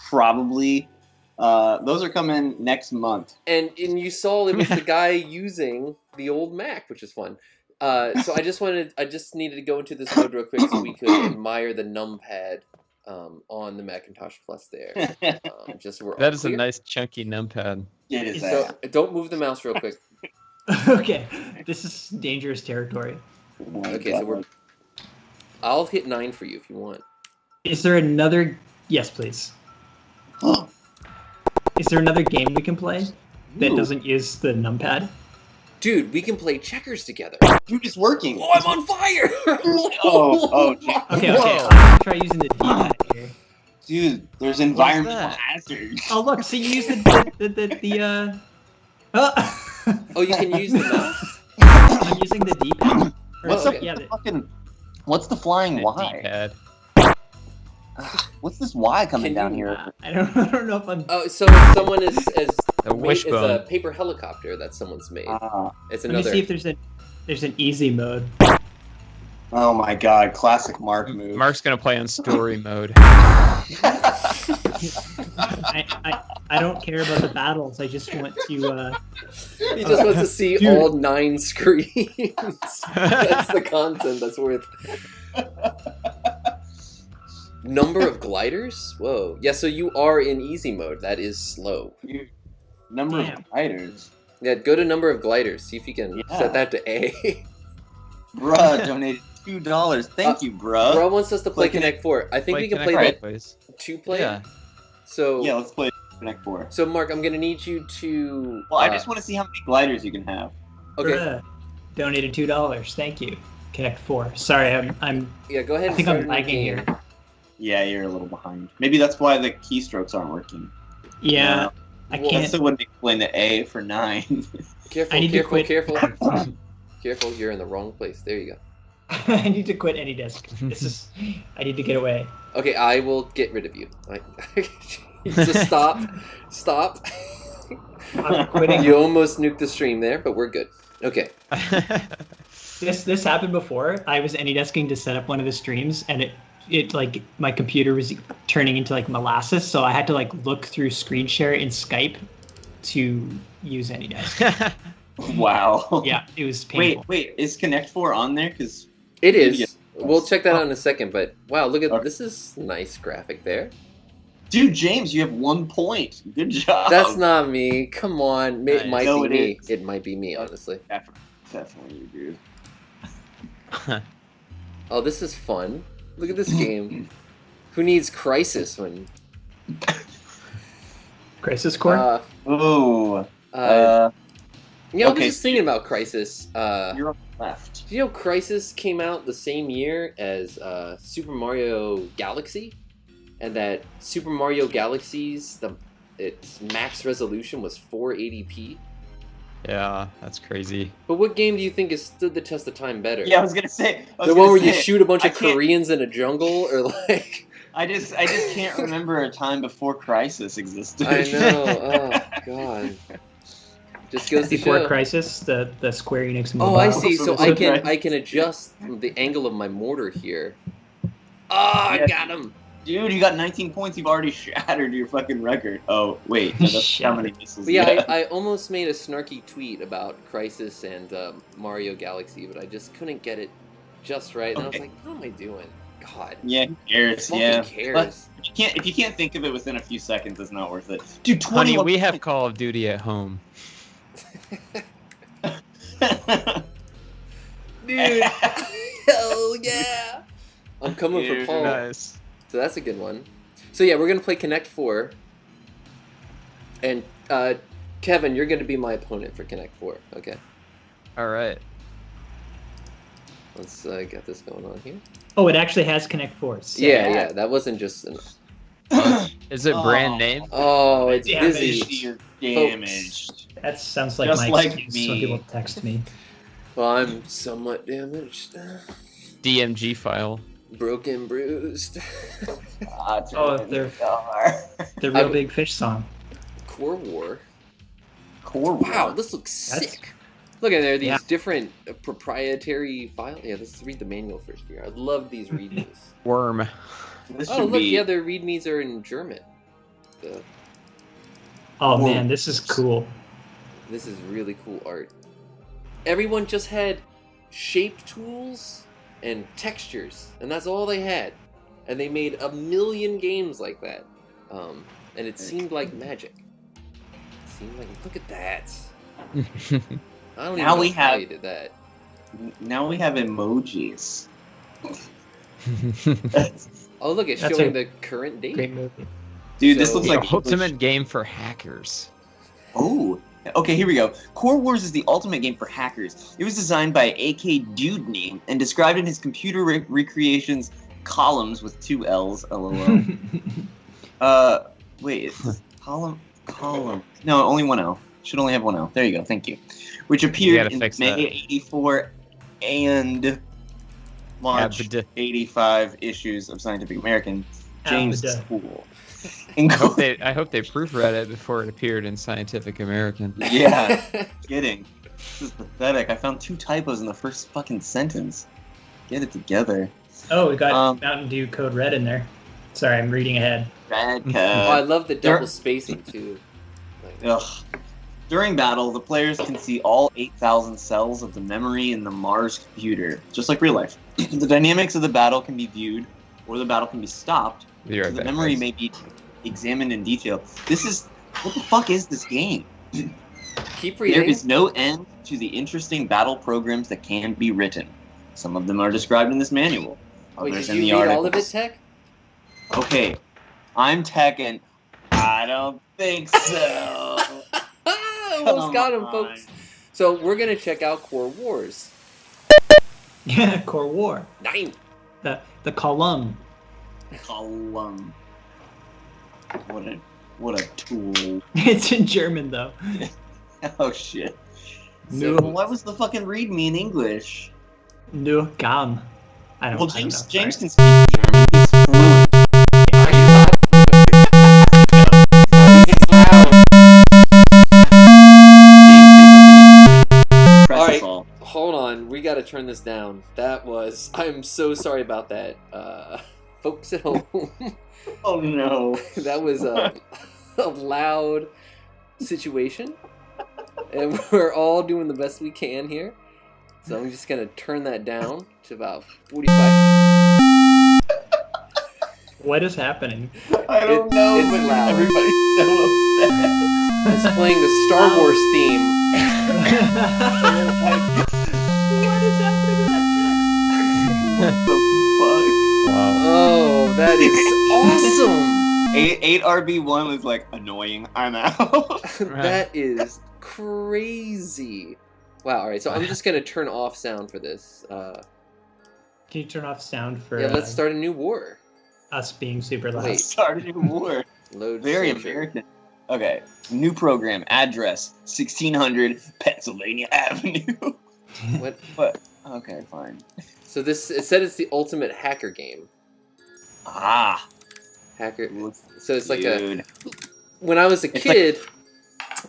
Probably. Those are coming next month. And you saw it was the guy using the old Mac, which is fun. So I just needed to go into this mode real quick so we could admire the numpad on the Macintosh Plus there. Just so we're That all is a clear. nice chunky numpad. It is So don't move the mouse real quick. Okay, this is dangerous territory. Okay, so I'll hit 9 for you if you want. Is there another? Yes, please. Is there another game we can play that Ooh. doesn't use the numpad? Dude, we can play checkers together. Dude, it's working. Oh, I'm on fire! Okay. Okay, Whoa. I'm gonna try using the D-pad here. Dude, there's environmental that? hazards. Oh look, so you use the Oh, Oh, you can use the mouse? I'm using the D-pad. What's Oh, up okay. with the fucking? What's the flying Y? D-pad. What's this Y coming Can down you- here? I don't know if I'm. Oh, so someone is A it's a wishbone. paper helicopter that someone's made. It's Let me another. see if there's an easy mode. Oh my god, classic Mark move. Mark's gonna play on story mode. I don't care about the battles. I just want to. He just wants to see Dude. all 9 screens. That's the content that's worth. Number of gliders? Whoa. Yeah, so you are in easy mode. That is slow. Number Damn. of fighters. Yeah, go to number of gliders. See if you can Yeah. set that to A. Bruh donated $2. Thank you, bruh. Bro wants us to play Play Connect 4. I think we can Connect play Four, that please. 2-player. Yeah. So, Yeah, let's play Connect 4. so Mark, I'm gonna need you to. Well, I just want to see how many gliders you can have. Okay. Bruh, donated $2. Thank you. Connect 4. Sorry, I'm. Yeah, go ahead. I And think start I'm a new lagging game. here. Yeah, you're a little behind. Maybe that's why the keystrokes aren't working. Yeah, I Well, can't. That still wouldn't explain the A for 9. Careful, I need to careful, quit. careful. Careful, you're in the wrong place. There you go. I need to quit AnyDesk. This is. I need to get away. Okay, I will get rid of you. Just stop. Stop. I'm quitting. You almost nuked the stream there, but we're good. Okay. This happened before. I was AnyDesking to set up one of the streams, and it like my computer was turning into like molasses, so I had to like look through screen share in Skype to use AnyDesk. Wow. Yeah, it was painful. Wait, is Connect 4 on there? Because It Maybe is. We'll check that Oh. out in a second, but wow, look at Okay. this is nice graphic there. dude, James, you have 1 point. Good job. That's not me. Come on. It Nice. might No, be it me. is. It might be me, honestly. Definitely you, dude. Oh, this is fun. Look at this game. Who needs Crisis when Crisis Core. Oh. you know, I was okay, just thinking about Crisis. You're on the left. Do you know Crisis came out the same year as Super Mario Galaxy? And that Super Mario Galaxy's its max resolution was 480p? Yeah, that's crazy. But what game do you think has stood the test of time better? Yeah, I was gonna say. The one where you shoot a bunch I of can't- Koreans in a jungle, or like... I just can't remember a time before Crisis existed. I know, oh god. Just goes to Before show. Crisis, the Square Enix Oh, mobile. I see. So I Crisis. can adjust the angle of my mortar here. Oh, I Yeah. got him. Dude, you got 19 points. You've already shattered your fucking record. Oh, wait. No, that's how many missiles But you yeah, got. I almost made a snarky tweet about Crisis and Mario Galaxy, but I just couldn't get it just right. And I was Okay. like, what am I doing? God. Yeah, who cares? Fucking Yeah. cares. If you can't think of it within a few seconds, it's not worth it. Dude, Honey, 21 we have Call of Duty at home. Dude. Hell yeah. I'm coming for Dude, Paul. Nice. So that's a good one. So yeah, we're gonna play Connect 4. And Kevin, you're gonna be my opponent for Connect 4. Okay. All right. Let's get this going on here. Oh, it actually has Connect Force. Yeah, that wasn't just an... Is it brand name? Oh, it's Yeah, busy. You're damaged. That sounds like Just my like excuse me. when people text me. Well, I'm somewhat damaged. DMG file. Broken, bruised. Oh, they're the Real Big Fish song. Core War. Core. Wow, this looks That's- sick. Look at there, these Yeah. different proprietary files. Yeah, let's read the manual first here. I love these readmes. Worm. This Oh, should look, be. yeah, their readmes are in German. So, Oh Whoa. man, this is cool. this is really cool art. Everyone just had shape tools and textures, and that's all they had. And they made a million games like that. And it seemed like magic. It seemed like, look at that. I don't even Now know we how have- you did that. Now we have emojis. Oh, look, it's That's showing a the current date. Great movie. Dude, this So- looks The like ultimate game for hackers. Oh, okay, here we go. Core Wars is the ultimate game for hackers. It was designed by A.K. Dudney and described in his computer recreations columns with 2 L's, LOL. Wait, it's column. No, only 1 L. Should only have 1 L. There you go, thank you. Which appeared gotta in fix May that. '84 and launched Abda. 85 issues of Scientific American. James is Abda. cool. I hope they proofread it before it appeared in Scientific American. Yeah, kidding. This is pathetic. I found 2 typos in the first fucking sentence. Get it together. Oh, we got Mountain Dew Code Red in there. Sorry, I'm reading ahead. Bad Oh, I code. love the double spacing too. Like, Ugh. During battle, the players can see all 8,000 cells of the memory in the Mars computer, just like real life. The dynamics of the battle can be viewed, or the battle can be stopped. Be right The back, memory guys. may be examined in detail. What the fuck is this game? keep There reading. is no end to the interesting battle programs that can be written. Some of them are described in this manual. Wait, Others did in you the read articles. all of it, Tech? Okay, I'm Tech and I don't think so. Almost got him, Come folks. So we're gonna check out Core Wars. Yeah, Core War. 9. The column. Column. What a tool. It's in German though. Oh shit. So, What was the fucking read me in English? Nur Gam. I don't. Well, I don't know. James Sorry. can speak German. He's fluent. are you not? It's loud. Press All right. us all. Hold on, we gotta turn this down. I'm so sorry about that, folks at home. Oh no. That was a loud situation, and we're all doing the best we can here. So I'm just gonna turn that down to about 45. What is happening? I don't know, it's but loud. everybody's so upset. It's playing the Star Wars theme. What is happening in that What the fuck? Wow. Oh, that is awesome! 8RB1 was like annoying. I'm out. That is crazy. Wow. All right, so I'm just gonna turn off sound for this. Can you turn off sound for Yeah, let's start a new war. us being super loud? Wait. Start a new war. Load. Very session. American. Okay. New program. Address 1600 Pennsylvania Avenue. What? What? Okay, fine. So it said it's the ultimate hacker game. Ah. Hacker. So it's like a. Dude. When I was a It's kid,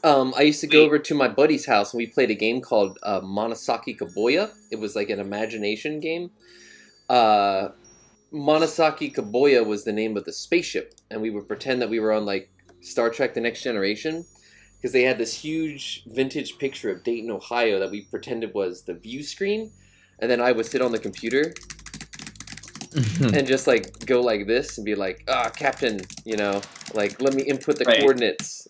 I used to go Wait. over to my buddy's house and we played a game called Monosaki Kaboya. It was like an imagination game. Monosaki Kaboya was the name of the spaceship, and we would pretend that we were on like Star Trek: The Next Generation, because they had this huge vintage picture of Dayton, Ohio, that we pretended was the view screen, and then I would sit on the computer and just like go like this and be like, Captain, like let me input the Right. coordinates.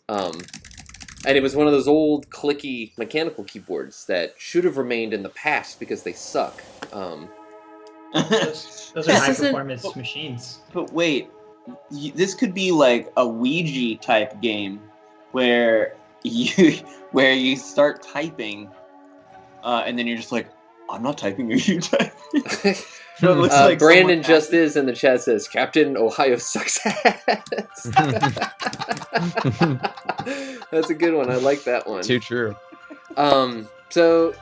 And it was one of those old clicky mechanical keyboards that should have remained in the past because they suck. Those are This high isn't- performance machines. But wait, this could be like a Ouija type game where you start typing, and then you're just like, I'm not typing, are you typing? So it looks like Brandon someone just is in the chat says, Captain Ohio sucks ass. That's a good one. I like that one. Too true. So,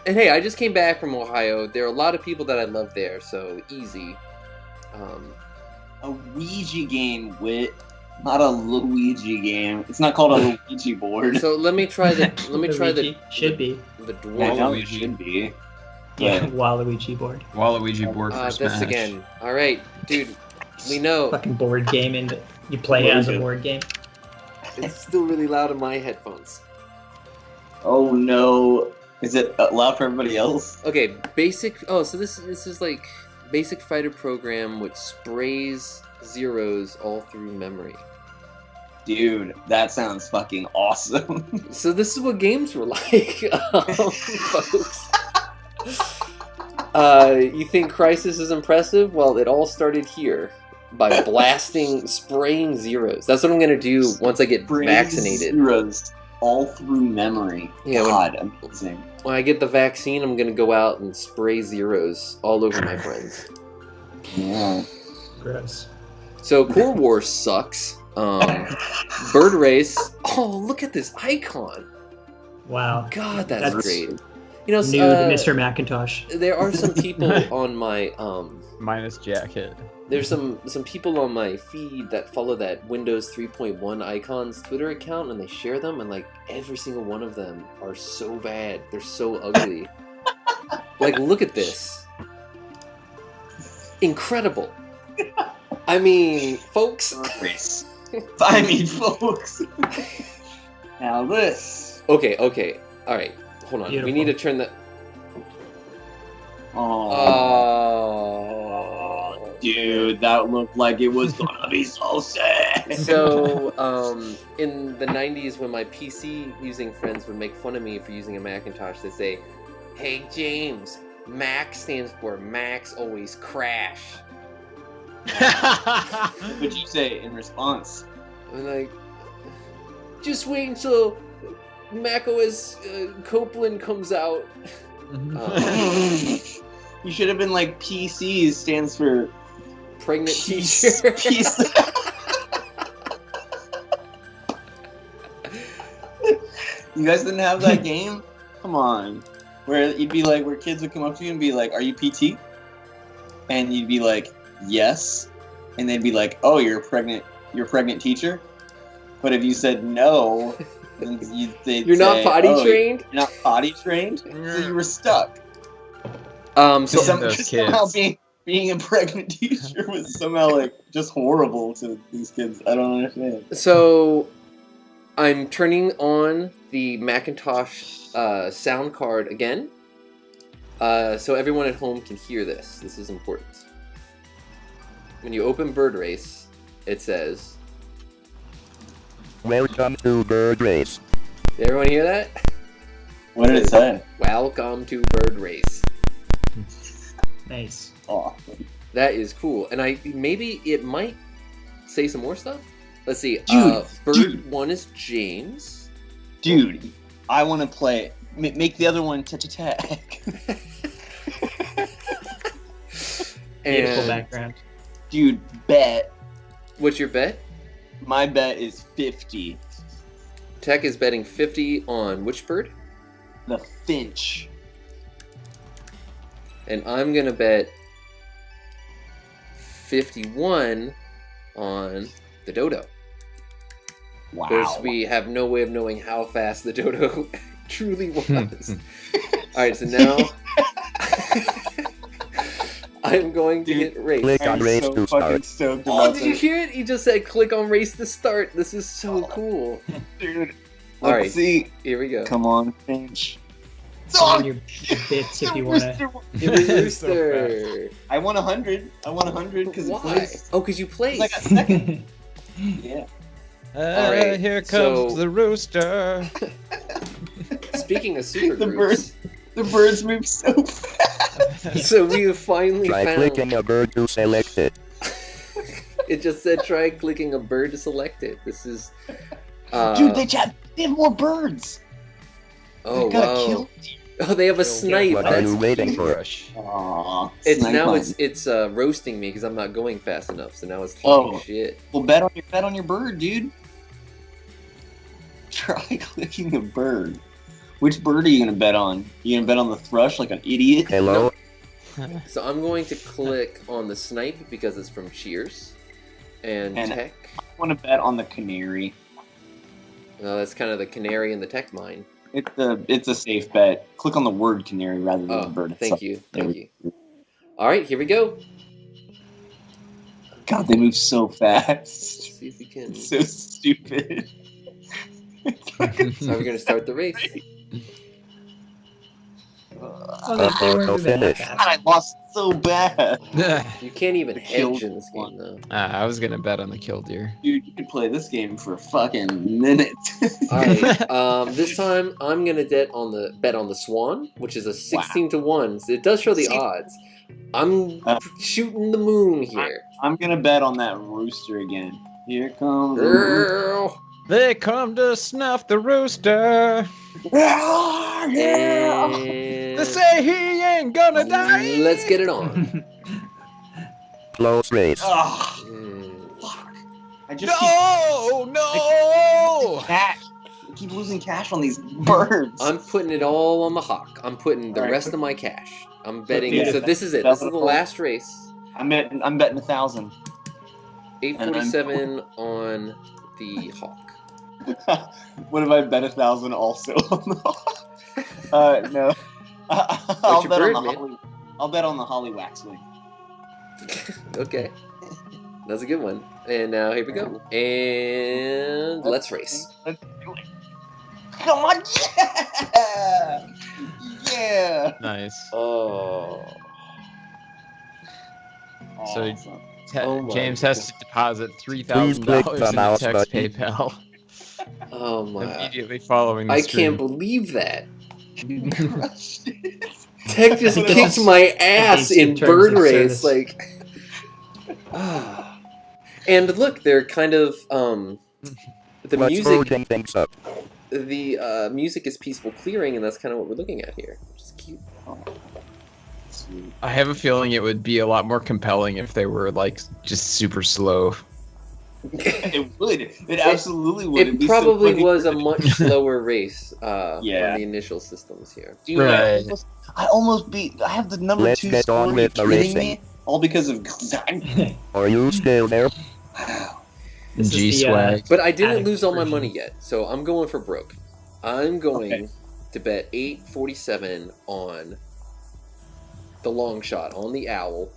and hey, I just came back from Ohio. There are a lot of people that I love there, so easy. A Ouija game with not a Luigi game. It's not called a Luigi board. So let me try the Luigi should be. the Yeah, no, dwarf. it should be. Yeah, Waluigi board. Waluigi board for Smash. This again. All right, dude. We know Fucking board game, and you play What as is a it? board game. it's still really loud in my headphones. Oh no. Is it loud for everybody else? Okay, basic. Oh, so this is like basic fighter program which sprays zeros all through memory. Dude, that sounds fucking awesome. So this is what games were like, folks. You think Crisis is impressive? Well, it all started here by spraying zeros. That's what I'm gonna do once I get vaccinated. Zeros all through memory. Yeah, God, amazing. When I get the vaccine, I'm gonna go out and spray zeros all over my friends. Yeah. Gross. So Core Wars sucks. Bird Race. Oh, look at this icon. Wow. God, that's That's- great. You know, Nude Mr. Macintosh. there are some people on my Minus jacket. there's some people on my feed that follow that Windows 3.1 icons Twitter account, and they share them, and like every single one of them are so bad. They're so ugly. Like, look at this. Incredible. I mean, folks. I mean, folks. Now this. Okay. All right. Hold on. Beautiful. We need to turn that. Oh, dude, that looked like it was gonna be so sad. So, in the 90s, when my PC using friends would make fun of me for using a Macintosh, they say, "Hey James, Mac stands for Macs always crash." What'd you say in response? I'm like, just wait until Mac OS Copeland comes out. You should have been like PC stands for Pregnant teacher. Peace. You guys didn't have that game? Come on. Where you'd be like, where kids would come up to you and be like, "Are you PT?" And you'd be like, "Yes." And they'd be like, "Oh, you're a pregnant teacher?" But if you said no, then You're not potty trained? You're not potty trained? So you were stuck. So Somehow being a pregnant teacher was somehow like just horrible to these kids. I don't understand. So I'm turning on the Macintosh sound card again, so everyone at home can hear this. This is important. When you open Bird Race, it says, "Welcome to Bird Race." Did everyone hear that? What did it say? Welcome to Bird Race. Nice. Awesome. That is cool. And maybe it might say some more stuff. Let's see. Bird Dude. 1 is James. Dude, I want to play. Make the other one tech. Beautiful background. Dude, bet. What's your bet? My bet is 50. Tech is betting 50 on which bird? The Finch. And I'm going to bet 51 on the Dodo. Wow. Because we have no way of knowing how fast the Dodo truly was. Alright, so now I'm going to hit race. Click on I'm race so to fucking start. stoked Oh, about did you this. hear it? He just said click on race to start. This is so cool. Dude, All right. let's see. Here we go. Come on, Finch. On your bits if you want to. It was Rooster. I won 100. I won 100 because it Why? placed. Oh, because you placed. I got second. Yeah. Alright, Here so- comes the rooster. Speaking of super The groups, The birds move so fast. so we have finally Try found. clicking a bird to select it. It just said try clicking a bird to select it. This is. Dude, they have more birds. Oh They gotta wow! kill. Oh, they have a snipe. What are That's you waiting for? Rush. Aww. It's Snipe now on. it's roasting me because I'm not going fast enough. So now it's Oh. talking shit. Well, bet on your bird, dude. Try clicking a bird. Which bird are you gonna bet on? You gonna bet on the thrush like an idiot? Hello? So I'm going to click on the snipe because it's from Cheers and And- Tech. I want to bet on the canary. That's kind of the canary in the Tech mine. It's a safe bet. Click on the word canary rather than the Oh, bird thank itself. you, There thank we you. All right, here we go. God, they move so fast. Let's see if we can. It's so stupid. So we're gonna start the race. Oh, they weren't moving that God, fast. I lost so bad. You can't even The hedge kill in this game one. though. I was gonna bet on the killdeer. Dude, you could play this game for a fucking minute. All right. This time I'm gonna bet on the Swan, which is a 16 to 1. So it does show the See? odds. I'm shooting the moon here. I'm gonna bet on that rooster again. Here comes the Girl. They come to snuff the rooster. rooster. Yeah. They And say he ain't gonna die. let's get it on. Close race. Oh, Mm. fuck. I just No, no. keep cat. keep losing cash on these birds. I'm putting it all on the hawk. I'm putting the rest of my cash. I'm betting. Yeah. So this is it. This is the last race. I'm betting 1,000. 847 on the hawk. What if I bet 1,000 also on the hawk? No. I'll bet bird, on the man? holly. I'll bet on the holly waxwing. Okay. That's a good one. And now here we go. And let's race. Let's do it. Come on, yeah! Yeah! Nice. Oh. So Awesome. Oh my James has to deposit Please $3,000 click the in mouse text button. PayPal Oh my. immediately following the I stream. can't believe that. Tech just I think kicked this is my ass in terms bird of race. service. Like. And look, they're kind of the Let's music. loading things up. The music is peaceful clearing, and that's kind of what we're looking at here. Which is cute. Sweet. I have a feeling it would be a lot more compelling if they were like just super slow. It would. It absolutely would. It'd It be so probably fucking was a good. much slower race Yeah. on the initial systems here. Dude, Right. I almost beat. I have the number Let's 2 get score. on Are with you the kidding racing. me? All because of. Are you still there? Wow. This is G the, swag. But I didn't Addict lose all my version. money yet, so I'm going for broke. I'm going Okay. to bet 847 on the long shot, on the owl,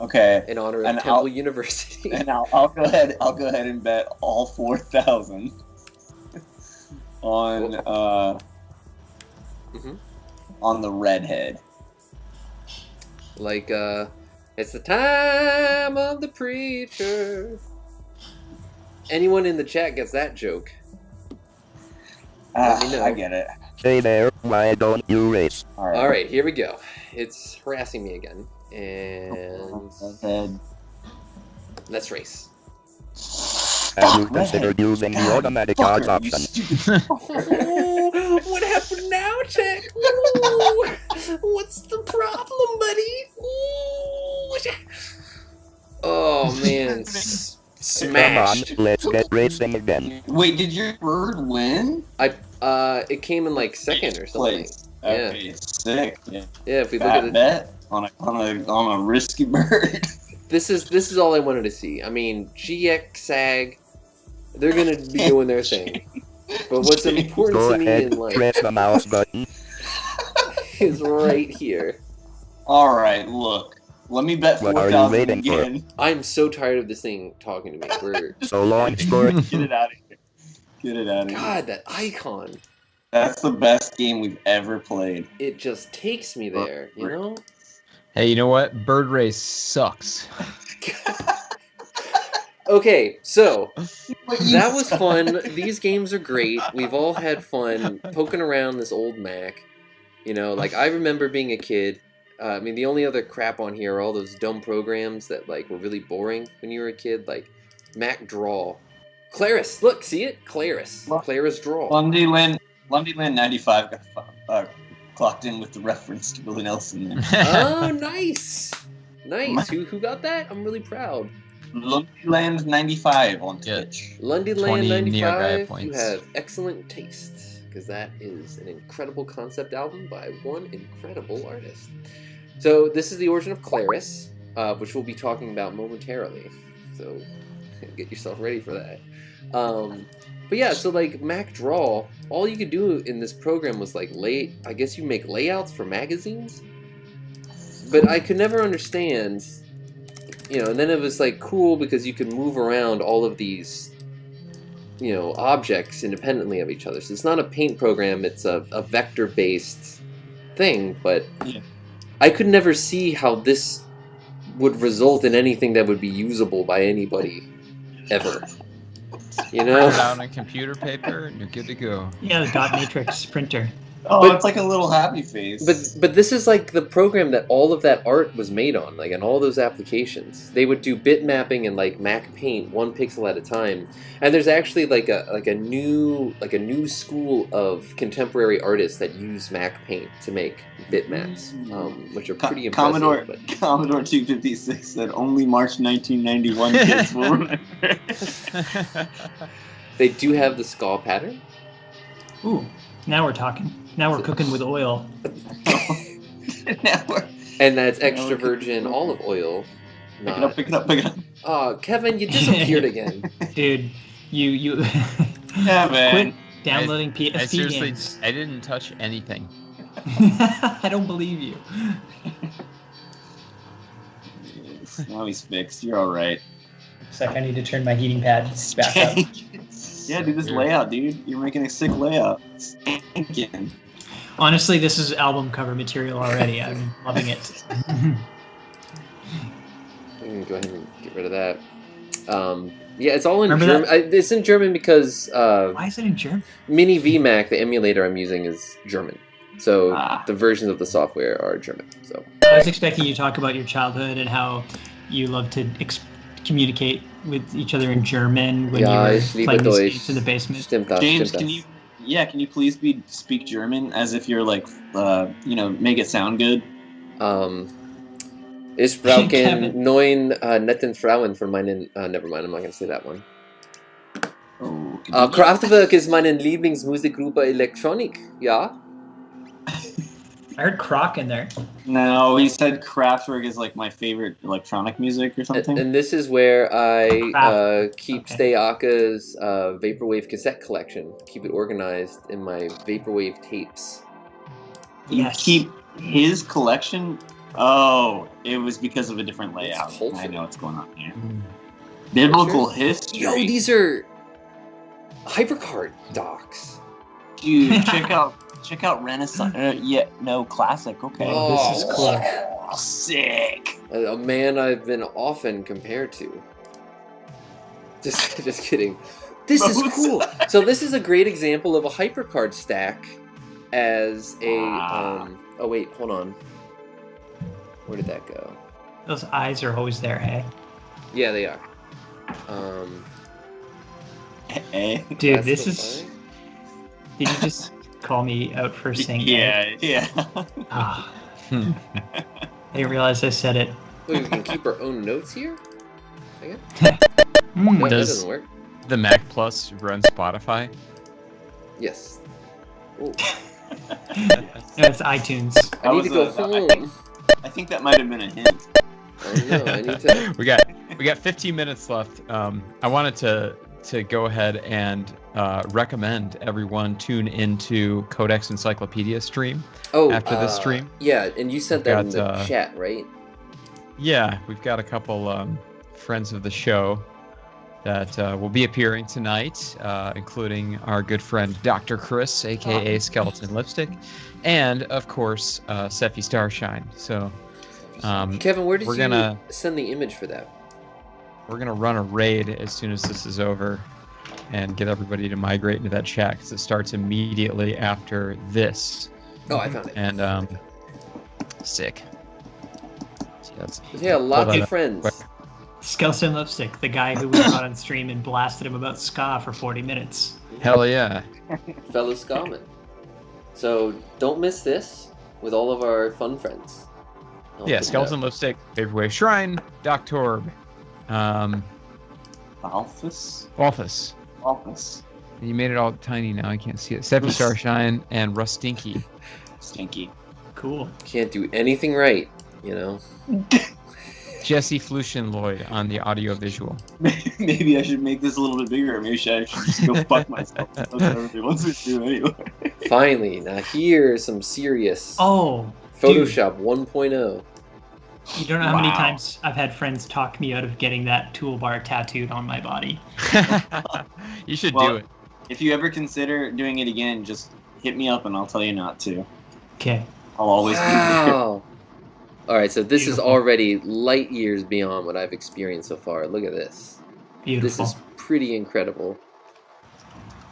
Okay. in honor of And Temple I'll- University. And I'll go ahead. I'll go ahead and bet all 4,000 on Mhm. on the redhead. Like, it's the time of the preacher. Anyone in the chat gets that joke. Let me know. I get it. Hey there, why don't you race? All right. All right, here we go. It's harassing me again, and Redhead. let's race. Have you Fuck, considered redhead. using the God, automatic fucker, odds you option? stupid Oh, what happened now, Jack? Ooh, what's the problem, buddy? Ooh. Oh man, Come on, smashed. let's get racing again. Wait, did your bird win? It came in like second or something. Place. Yeah. Okay, sick. Yeah. Yeah, if we look Bad at it, bet on a risky bird. this is all I wanted to see. I mean, GX SAG, they're gonna be doing their thing. But what's important Go to me ahead, in life press the mouse button. is right here. All right, look. Let me bet What are you 4,000 waiting for? again. I'm so tired of this thing talking to me. We're So long, score. Get it out of here. Get it out of here. God, that icon. That's the best game we've ever played. It just takes me there, you know? Hey, you know what? Bird race sucks. Okay, so What you that was said. fun. These games are great. We've all had fun poking around this old Mac. You know, like I remember being a kid. I mean, the only other crap on here are all those dumb programs that like were really boring when you were a kid, like Mac Draw. Claris, look, see it? Claris. Claris Draw. Lundyland 95 got clocked in with the reference to Willie Nelson there. Oh, nice. Nice. Who got that? I'm really proud. Lundyland 95 on Yeah. Twitch. Lundyland 20 Neo Gaia 95, you points. have excellent taste, because that is an incredible concept album by one incredible artist. So this is the origin of Claris, which we'll be talking about momentarily. So get yourself ready for that. But yeah, so like Mac Draw, all you could do in this program was like I guess you make layouts for magazines. But I could never understand, you know, and then it was like cool because you could move around all of these, you know, objects independently of each other. So it's not a paint program, it's a vector-based thing, but Yeah. I could never see how this would result in anything that would be usable by anybody ever. You Print it know? out on computer paper, and you're good to go. Yeah, the dot matrix printer. Oh, But- it's like a little happy face. But this is like the program that all of that art was made on, like on all those applications. They would do bit mapping and like Mac Paint 1 pixel at a time. And there's actually like a new school of contemporary artists that use Mac Paint to make bitmaps, which are pretty impressive. Commodore but- Commodore 256 said only March 1991 kids will remember. They do have the skull pattern. Ooh, now we're talking. Now we're cooking with oil. And that's extra virgin olive oil. Pick it up. Oh, Kevin, you disappeared again. Dude, you Yeah, man. quit downloading I PSP seriously, games. I didn't touch anything. I don't believe you. Now he's fixed. You're all right. Looks like I need to turn my heating pads back up. Yeah, do this layout, dude. You're making a sick layout. Stinking. Honestly, this is album cover material already. I'm loving it. We can go ahead and get rid of that. Yeah, it's all in Remember German. It's in German because Why is it in German? Mini VMAC, the emulator I'm using, is German. So Ah. the versions of the software are German. So I was expecting you to talk about your childhood and how you love to communicate with each other in German when Ja, you ich were liebe playing these Deutsch. games in the basement. Stimmt das, James, stimmt can das. can you please speak German as if you're like, make it sound good? Ich brauche Kevin. 9 netten Frauen für meinen... never mind, I'm not going to say that one. Oh, Kraftwerk ist meine Lieblingsmusikgruppe Electronica, ja? I heard Croc in there. No, he said Kraftwerk is like my favorite electronic music or something. And this is where I Kraftwerk, keep okay. Stay Aka's Vaporwave cassette collection. Keep it organized in my Vaporwave tapes. You Yes. keep his collection. Oh, it was because of a different layout. culture. I know what's going on here. Biblical history. Yo, these are HyperCard docs. Dude, check out Renaissance. Classic. Okay. Oh, this is cool. Oh, sick. A man I've been often compared to. Just kidding. This is cool. So this is a great example of a HyperCard stack as a... oh wait, hold on. Where did that go? Those eyes are always there, hey? Yeah, they are. Dude, That's this the is... line. Did you just call me out for saying Yeah. Ah. I didn't realize I said it. Wait, we can keep our own notes here? Okay. Mm. No, that Does- doesn't work. The Mac Plus run Spotify? Yes. Ooh, No, it's iTunes. I need to go home. I think that might have been a hint. Oh no, I need to... we got 15 minutes left. I wanted to go ahead and recommend everyone tune into Codex Encyclopedia stream after this stream. Yeah, and you sent that in the Got, chat, right? Yeah, we've got a couple friends of the show that will be appearing tonight, including our good friend Dr. Chris, aka Skeleton Lipstick, and of course Sephi Starshine. So Kevin, where did we're you gonna- send the image for that? we're gonna run a raid as soon as this is over and get everybody to migrate into that chat because it starts immediately after this. Oh, I found it. And sick. So that's- Yeah, lots that of up. friends. Skeleton Lipstick, the guy who we brought on stream and blasted him about ska for 40 minutes. Hell yeah. Fellow Scotsman. So don't miss this with all of our fun friends. I'll Yeah, put it Skeleton up. Lipstick, Vaporwave Shrine, Doctorb, Alphys? Office. You made it all tiny now, I can't see it. Sephi Starshine and Rustinky. Stinky. Cool. Can't do anything right, you know? Jesse Flushin Lloyd on the audio visual. Maybe I should make this a little bit bigger. Maybe I should just go fuck myself. That's what everybody wants me to do anyway. Finally, now here's some serious Oh, Photoshop 1.0. you don't know how many Wow. times I've had friends talk me out of getting that toolbar tattooed on my body. You should Well, do it. If you ever consider doing it again, just hit me up and I'll tell you not to. Okay. I'll always be there. Wow. All right, so this is Beautiful. already light years beyond what I've experienced so far. Look at this. Beautiful. This is pretty incredible.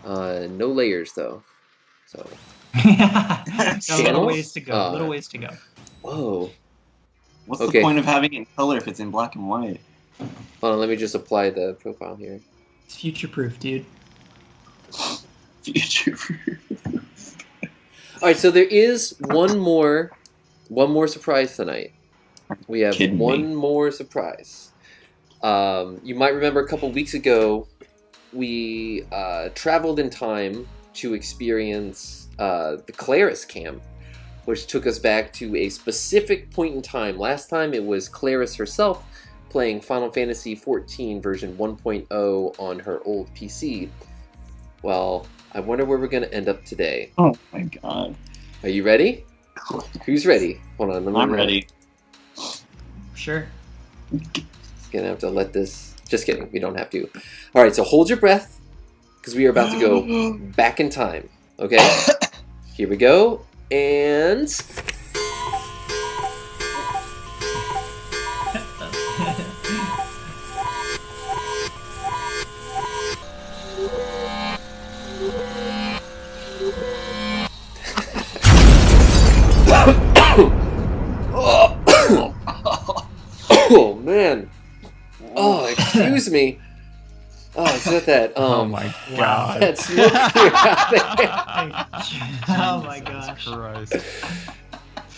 No layers though. So, Got a little Channels? ways to go. Little ways to go. whoa. What's Okay. the point of having it in color if it's in black and white? Hold on, let me just apply the profile here. It's future proof, dude. Future. All right, so there is one more surprise tonight. We have Kidding me. one more surprise. You might remember a couple weeks ago, we traveled in time to experience the Claris cam, which took us back to a specific point in time. Last time it was Claris herself playing Final Fantasy XIV version 1.0 on her old PC. Well, I wonder where we're going to end up today. Oh my god. Are you ready? Who's ready? Hold on. I'm ready. Sure. Gonna have to let this... Just kidding. We don't have to. All right, so hold your breath, because we are about to go back in time. Okay? Here we go. And... Oh, man. Oh, excuse me. Oh, is that Oh my god. that smoke clear out there? Oh my gosh. Christ.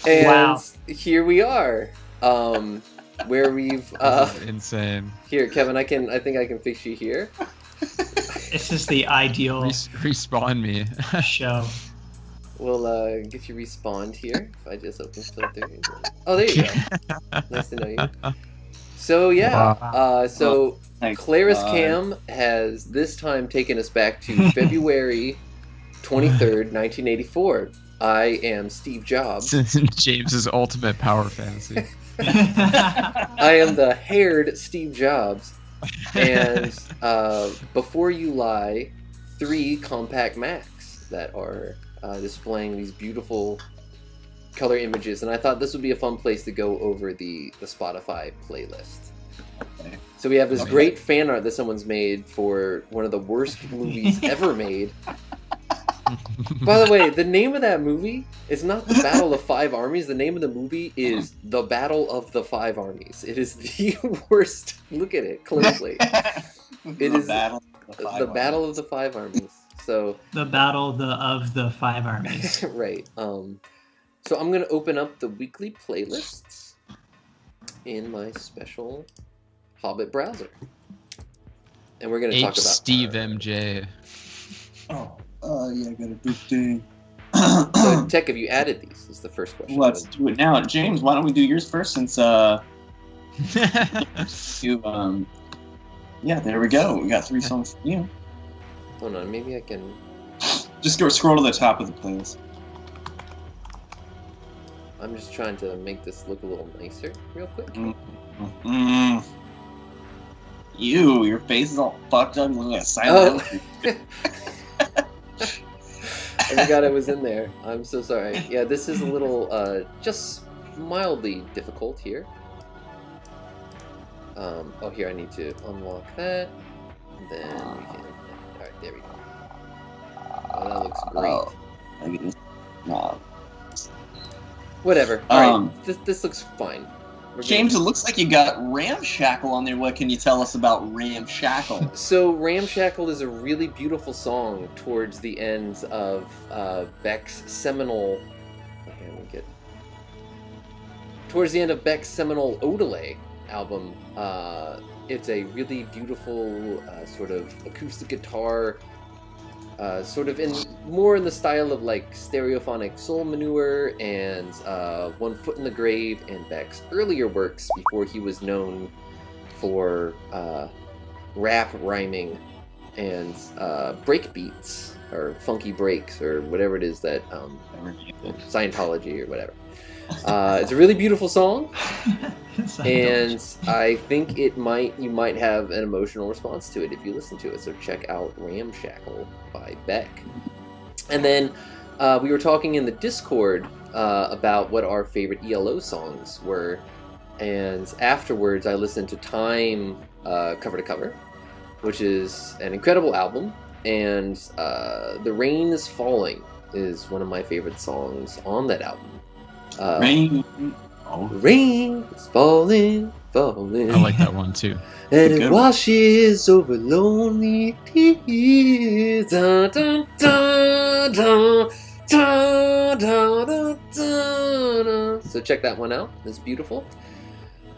And Wow. here we are. Where we've This is insane. here, Kevin, I think I can fix you here. This is the ideal Respawn me. show. We'll get you respawned here. If I just open filter. Oh, there you go. Nice to know you. So yeah, so Thank Claris God. Cam has this time taken us back to February 23rd, 1984. I am Steve Jobs. James's ultimate power fantasy. I am the haired Steve Jobs. And before you lie, 3 compact Macs that are displaying these beautiful color images, and I thought this would be a fun place to go over the Spotify playlist. Okay. So we have this great fan art that someone's made for one of the worst movies ever made. By the way, the name of that movie is not The Battle of Five Armies. The name of the movie is The Battle of the Five Armies. It is the worst. Look at it closely. It is the Battle of the Five Armies. So The battle of the 5 armies. right. So I'm gonna open up the weekly playlists in my special Hobbit browser, and we're gonna talk about Steve MJ. Yeah, I got a big thing. So, Tech, have you added these? Is the first question. Let's do it now. James, why don't we do yours first since you yeah, there we go. We got 3 songs for you. Hold on, maybe I can. Just go scroll to the top of the playlist. I'm just trying to make this look a little nicer, real quick. Your face is all fucked up. Look like a silent. I forgot I was in there. I'm so sorry. Yeah, this is a little, just mildly difficult here. Oh, here I need to unlock that. And then we can. Alright, there we go. Oh, that looks great. No. Whatever. Alright, this looks fine. James, it looks like you got Ramshackle on there. What can you tell us about Ramshackle? So Ramshackle is a really beautiful song towards the end of Beck's seminal. Here, let me get. Towards the end of Beck's seminal Odelay album. It's a really beautiful sort of acoustic guitar. Sort of more in the style of like Stereophonic Soul Manure and One Foot in the Grave and Beck's earlier works before he was known for rap rhyming and break beats or funky breaks or whatever it is that Scientology or whatever. It's a really beautiful song, and I think you might have an emotional response to it if you listen to it. So check out Ramshackle by Beck. And then we were talking in the Discord about what our favorite ELO songs were, and afterwards I listened to Time cover to cover, which is an incredible album, and The Rain is Falling is one of my favorite songs on that album. Rain. Rain is falling, falling. I like that one too. And it washes over lonely tears. Dun, dun, dun, dun, dun, dun, dun, dun. So check that one out. It's beautiful.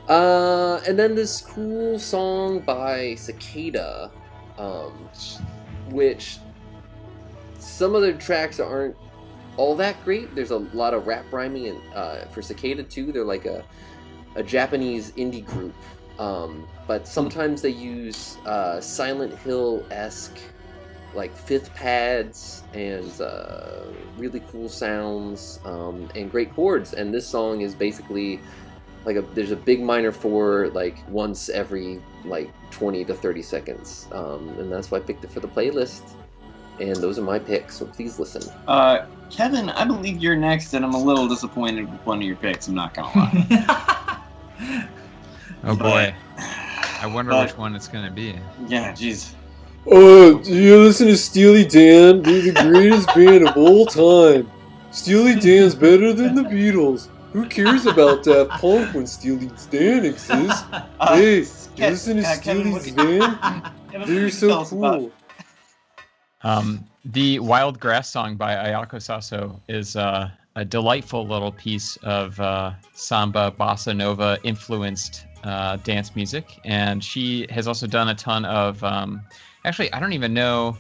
And then this cool song by Cicada, which some of their tracks aren't all that great. There's a lot of rap rhyming, and for Cicada too, they're like a Japanese indie group. But sometimes they use Silent Hill-esque like fifth pads and really cool sounds and great chords. And this song is basically like there's a big minor 4 like once every like 20 to 30 seconds, and that's why I picked it for the playlist. And those are my picks, so please listen. Kevin, I believe you're next, and I'm a little disappointed with one of your picks. I'm not gonna lie. Oh boy, I wonder which one it's gonna be. Yeah, jeez. Oh, do you listen to Steely Dan? They're the greatest band of all time. Steely Dan's better than the Beatles. Who cares about Daft Punk when Steely Dan exists? Hey, you listen to Steely Dan? They're so cool. The Wild Grass song by Ayako Saso is a delightful little piece of samba, bossa nova influenced dance music, and she has also done a ton of actually, I don't even know,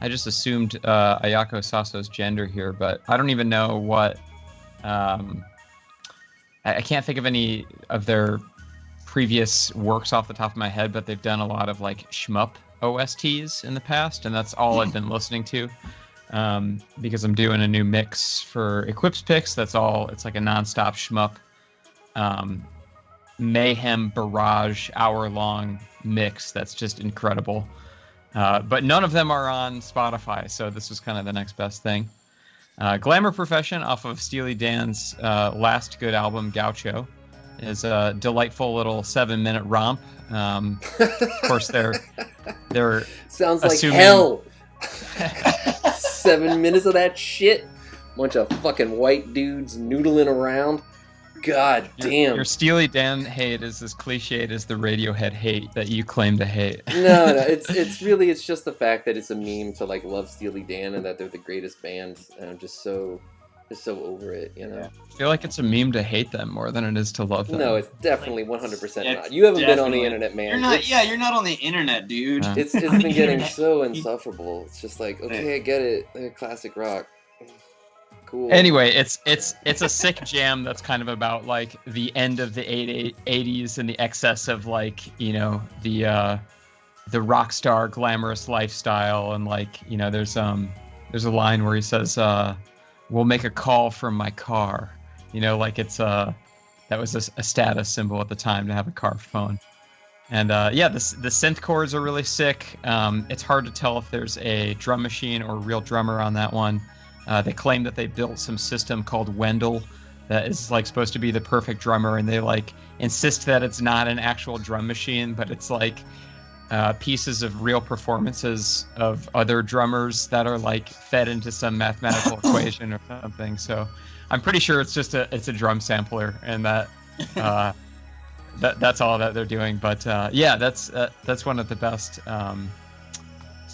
I just assumed Ayako Saso's gender here, but I don't even know what I can't think of any of their previous works off the top of my head, but they've done a lot of like shmup OSTs in the past, and that's all I've been listening to, because I'm doing a new mix for Eclipse Picks. That's all. It's like a nonstop shmup, mayhem barrage hour-long mix that's just incredible. But none of them are on Spotify, so this was kind of the next best thing. Glamour Profession off of Steely Dan's last good album, Gaucho, is a delightful little 7-minute romp. Of course, they're sounds like assuming... hell. 7 minutes of that shit. Bunch of fucking white dudes noodling around. God damn. Your Steely Dan hate is as cliched as the Radiohead hate that you claim to hate. No, it's just the fact that it's a meme to like love Steely Dan and that they're the greatest band, and I'm just so over it, you know. I feel like it's a meme to hate them more than it is to love them. No, it's definitely 100% not. You haven't been on the internet, man. You're not on the internet, dude. It's been getting so insufferable. It's just like, okay, I get it. They're classic rock. Cool. Anyway, it's a sick jam that's kind of about like the end of the 80s and the excess of like, you know, the rock star glamorous lifestyle, and like, you know, there's a line where he says, "We'll make a call from my car." You know, like it's that was a status symbol at the time to have a car phone. And yeah, the synth chords are really sick. It's hard to tell if there's a drum machine or a real drummer on that one. They claim that they built some system called Wendell that is like supposed to be the perfect drummer, and they like insist that it's not an actual drum machine, but it's like pieces of real performances of other drummers that are like fed into some mathematical equation or something. So I'm pretty sure it's just a drum sampler, and that that's all that they're doing. But yeah, that's one of the best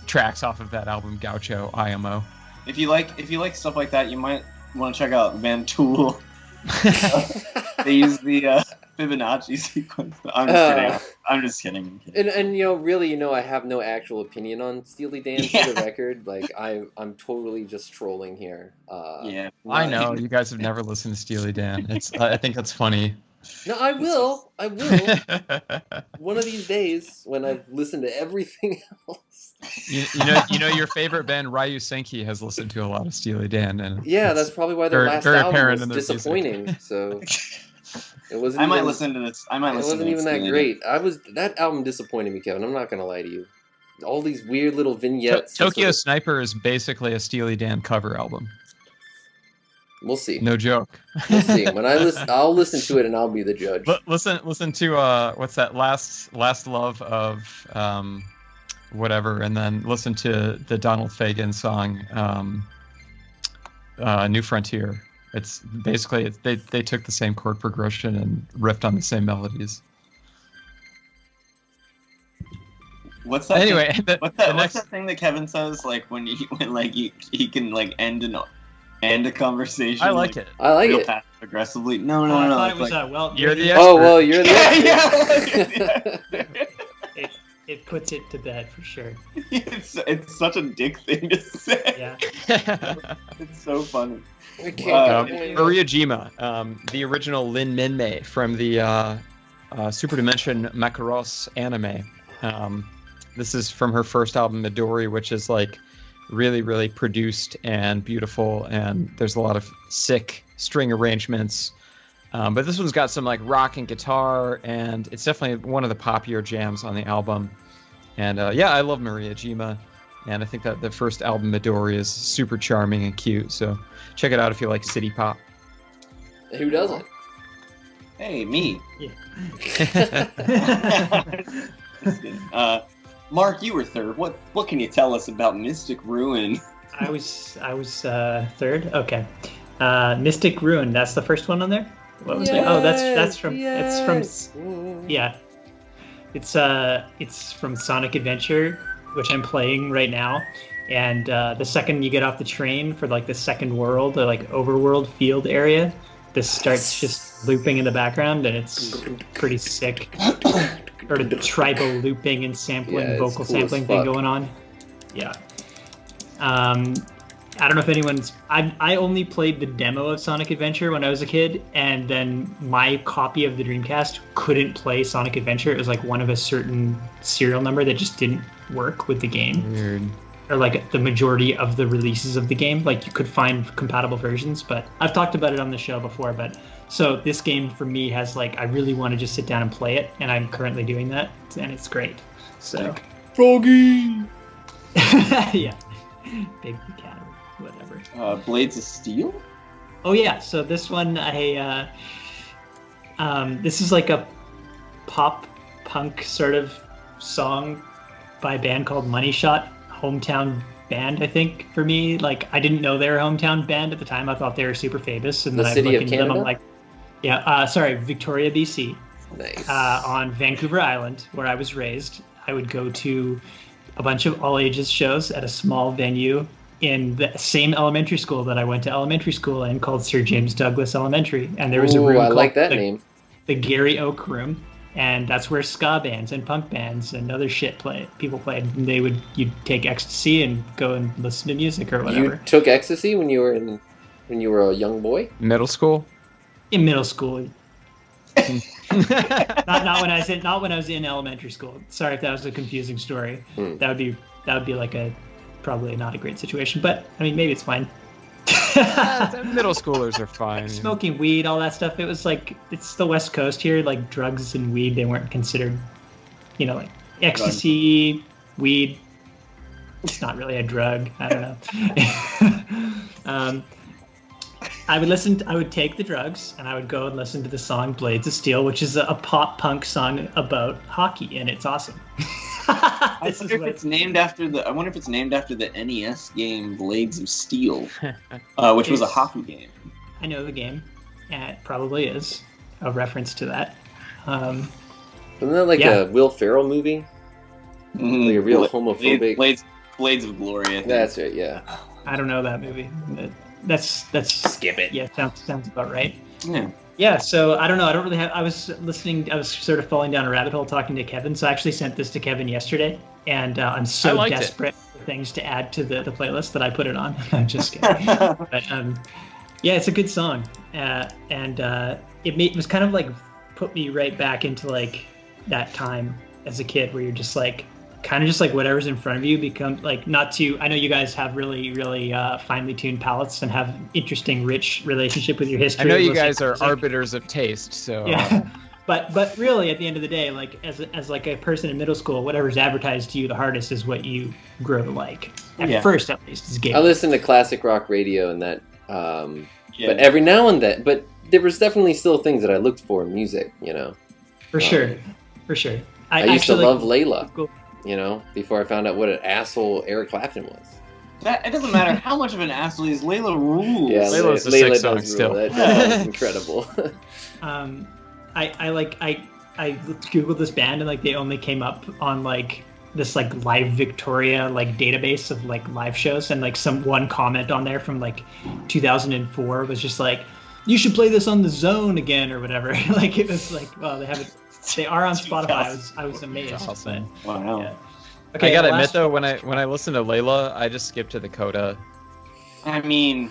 tracks off of that album, Gaucho IMO. If you like stuff like that, you might want to check out Van Tool. They use the Fibonacci sequence. I'm just kidding. And you know, really, you know, I have no actual opinion on Steely Dan for the record. Like, I'm totally just trolling here. Yeah, I know you guys have never listened to Steely Dan. I think that's funny. No, I will. One of these days when I've listened to everything else. You know, your favorite band, Ryu Senki, has listened to a lot of Steely Dan, and yeah, that's probably why their last album was disappoining. Music. So it wasn't. I might listen to this. It wasn't even that great. That album disappointed me, Kevin. I'm not gonna lie to you. All these weird little vignettes. Tokyo Sniper is basically a Steely Dan cover album. We'll see. No joke. We'll see. When I'll listen to it and I'll be the judge. Listen to what's that last love of whatever, and then listen to the Donald Fagen song New Frontier. It's basically they took the same chord progression and riffed on the same melodies. What's that? Anyway, what's that thing that Kevin says, like when he can like end a conversation? I like it. I like it. Passive aggressively. No. I thought it was like, well. You're the expert. Well, you're the expert. Yeah. It puts it to bed for sure. It's such a dick thing to say. Yeah. It's so funny. We can't Maria Jima, the original Lin Minmei from the Super Dimension Macross anime. This is from her first album, Midori, which is like really, really produced and beautiful, and there's a lot of sick string arrangements. But this one's got some like rock and guitar, and it's definitely one of the poppier jams on the album. And yeah, I love Maria Jima, and I think that the first album, Midori, is super charming and cute. So check it out if you like city pop. Who doesn't? Hey, me. Yeah. Mark, you were third. What can you tell us about Mystic Ruin? I was third. Okay. Mystic Ruin. That's the first one on there. What was it? Oh, that's from. It's from. Yeah. It's from Sonic Adventure, which I'm playing right now. And the second you get off the train for like the second world, the like overworld field area, this starts just looping in the background, and it's pretty sick. Or the tribal looping and sampling, vocal cool sampling thing going on. Yeah. I don't know if anyone's... I only played the demo of Sonic Adventure when I was a kid, and then my copy of the Dreamcast couldn't play Sonic Adventure. It was like one of a certain serial number that just didn't work with the game. Weird. Or like the majority of the releases of the game. Like you could find compatible versions, but I've talked about it on the show before. But so this game for me has like, I really want to just sit down and play it, and I'm currently doing that, and it's great. So Froggy! yeah. Big cat or whatever. Blades of Steel? Oh yeah, so this one this is like a pop punk sort of song by a band called Money Shot, hometown band, I think, for me. Like I didn't know they were a hometown band at the time. I thought they were super famous, and The then I city looked of into them. I'm Canada? like, Victoria, BC. Nice. On Vancouver Island, where I was raised. I would go to a bunch of all ages shows at a small venue in the same elementary school that I went to elementary school in, called Sir James Douglas Elementary. And there was a room I called like that name. the Gary Oak Room, and that's where ska bands and punk bands and other shit people played. And you'd take ecstasy and go and listen to music or whatever. You took ecstasy when you were a young boy? Middle school? In middle school. not when I was in elementary school. Sorry if that was a confusing story. That would be like probably not a great situation, but I mean maybe it's fine. Middle schoolers are fine. Smoking weed, all that stuff. It was like, it's the West Coast here. Like drugs and weed, they weren't considered, like ecstasy, weed. It's not really a drug. I don't know. I would take the drugs and I would go and listen to the song Blades of Steel, which is a pop punk song about hockey, and it's awesome. I wonder if it's named after the NES game Blades of Steel, which was a hockey game. I know the game, and it probably is a reference to that. Isn't that like a Will Ferrell movie? Like a real homophobic... Blades of Glory, I think. That's right, yeah. I don't know that movie. That's skip it. Yeah, sounds about right. Yeah. Yeah, so I don't know. I don't really have. I was sort of falling down a rabbit hole talking to Kevin. So I actually sent this to Kevin yesterday, and I'm so desperate for things to add to the playlist that I put it on. I'm just kidding. But yeah, it's a good song, and it was kind of like put me right back into like that time as a kid where you're just like, kind of just like whatever's in front of you become like, I know you guys have really, really finely tuned palates and have interesting, rich relationship with your history. I know you guys are arbiters of taste, so. Yeah. But really, at the end of the day, like as like a person in middle school, whatever's advertised to you the hardest is what you grow to like. At first, at least, is game. I listen to classic rock radio and that, but every now and then, but there was definitely still things that I looked for in music, For sure. I used to love Layla. Cool. Before I found out what an asshole Eric Clapton was. It doesn't matter how much of an asshole he is. Layla rules. Yeah, Layla's a Layla sick song does still. rule. That's incredible. I googled this band, and like they only came up on like this like Live Victoria like database of like live shows, and like one comment on there from like 2004 was just like, you should play this on the Zone again or whatever. Like it was like, well, they haven't They are on Spotify. I was amazed. That's awesome. But, Wow. yeah. Okay, I gotta the admit last- though, when I listen to Layla, I just skip to the coda. I mean,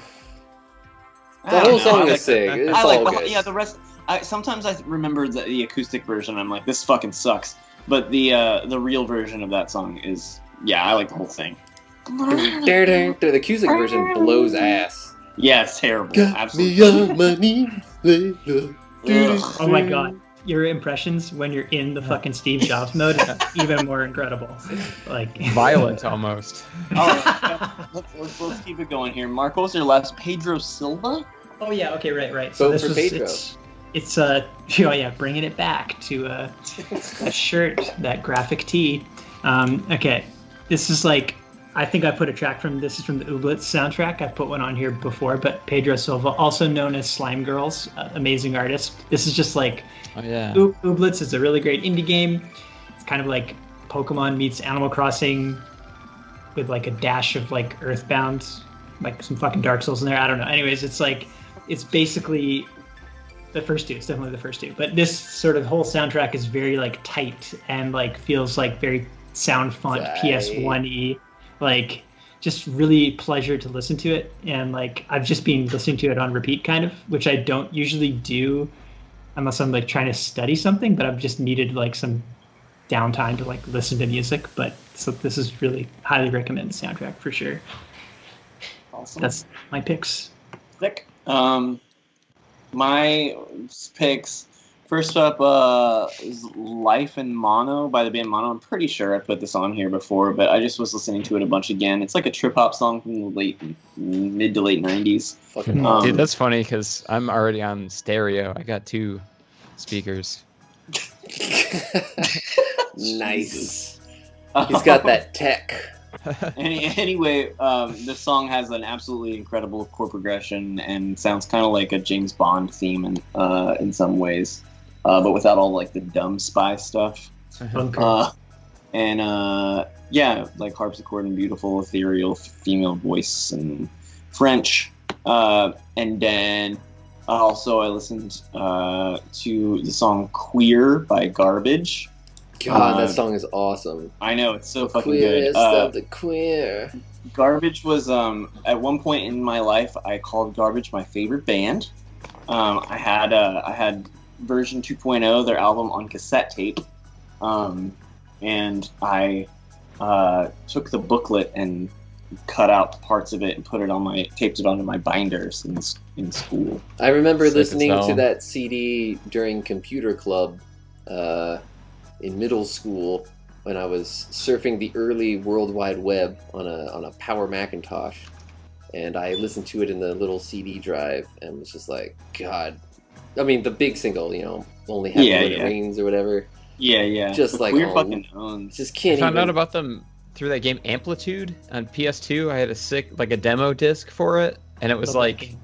The whole song is sick. It's I like, all but good. yeah, the rest. Sometimes I remember the acoustic version. I'm like, this fucking sucks. But the real version of that song is, yeah, I like the whole thing. The acoustic version blows ass. Yeah, it's terrible. Got Absolutely. me on my knees, Layla. Ugh. Oh my god. Your impressions when you're in the fucking Steve Jobs mode is even more incredible. Like Violent almost. Let's keep it going here. Mark, what was your last? Pedro Silva? Oh yeah, okay, right. Vote for Pedro. It's oh yeah, bringing it back to a shirt, that graphic tee. Okay, this is like, I think I put a track from this is from the Ooblets soundtrack. I've put one on here before, but Pedro Silva, also known as Slime Girls, amazing artist. This is just like, Oh yeah. Ooblets is a really great indie game. It's kind of like Pokemon meets Animal Crossing with like a dash of like Earthbound, like some fucking Dark Souls in there. I don't know. Anyways, it's like, it's basically the first two. It's definitely the first two. But this sort of whole soundtrack is very like tight and like feels like very sound font Right. PS1-y. Like just really pleasure to listen to it. And like I've just been listening to it on repeat kind of, which I don't usually do unless I'm like trying to study something, but I've just needed like some downtime to like listen to music. But so this is really highly recommend the soundtrack for sure. Awesome. That's my picks. Sick. My picks. First up is Life in Mono by the band Mono. I'm pretty sure I put this on here before, but I just was listening to it a bunch again. It's like a trip hop song from the mid to late 90s. Fucking Dude, that's funny because I'm already on stereo. I got 2 speakers. nice. He's got that tech. Anyway, this song has an absolutely incredible chord progression and sounds kind of like a James Bond theme in some ways, but without all like the dumb spy stuff. Yeah, like harpsichord and beautiful ethereal female voice and French. And then also I listened to the song "Queer" by Garbage. God, that song is awesome. I know, it's so fucking Queerest good. of the queer. Garbage was at one point in my life I called Garbage my favorite band. I had version 2.0, their album, on cassette tape, and I took the booklet and cut out parts of it and taped it onto my binders in school. I remember Sick as listening to hell. that CD during computer club in middle school when I was surfing the early World Wide Web on a Power Macintosh, and I listened to it in the little CD drive and was just like, God. I mean, the big single, only have Yeah, when it yeah. rains or whatever. Yeah. Just But like, Queer oh, fucking owns. Just I can't found even. out about them through that game Amplitude on PS2. I had a demo disc for it, and it was like,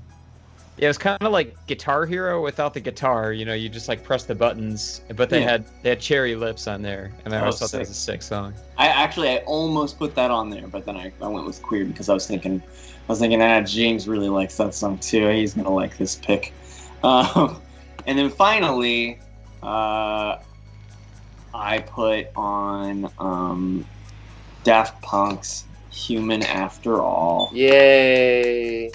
yeah, it was kind of like Guitar Hero without the guitar. You just like press the buttons, but they had Cherry Lips on there, and I always thought that was a sick song. I almost put that on there, but then I went with Queer because I was thinking, James really likes that song too. He's gonna like this pick. And then finally, I put on Daft Punk's "Human After All." Yay!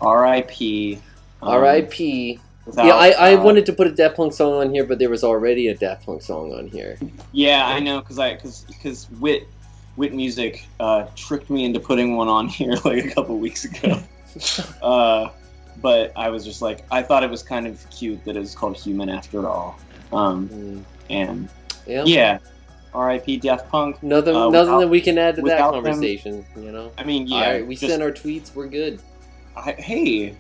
R.I.P. R.I.P. without, Yeah, I wanted to put a Daft Punk song on here, but there was already a Daft Punk song on here. Yeah, I know, because Wit Music tricked me into putting one on here like a couple weeks ago. But I was just like, I thought it was kind of cute that it was called "Human After All." And yeah, R.I.P. Daft Punk. Nothing that we can add to that without conversation, I mean, yeah. All right, we send our tweets. We're good. Hey,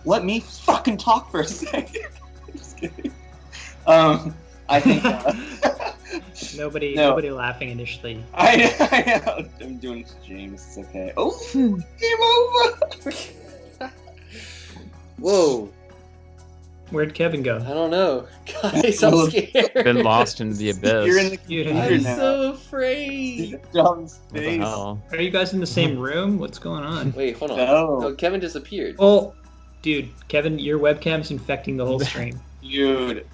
let me fucking talk for a second. Just kidding. I think Nobody laughing initially. I know. I'm doing it to James. It's okay. Oh, game over. Whoa. Where'd Kevin go? I don't know. Guys, I'm scared. Been lost into the abyss. You're in the computer I'm now. so afraid. John's What the face. hell? Are you guys in the same room? What's going on? Wait, hold on. No. No, Kevin disappeared. Oh, dude, Kevin, your webcam's infecting the whole stream. Dude.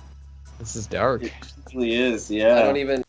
This is dark. It really is, I yeah. don't even.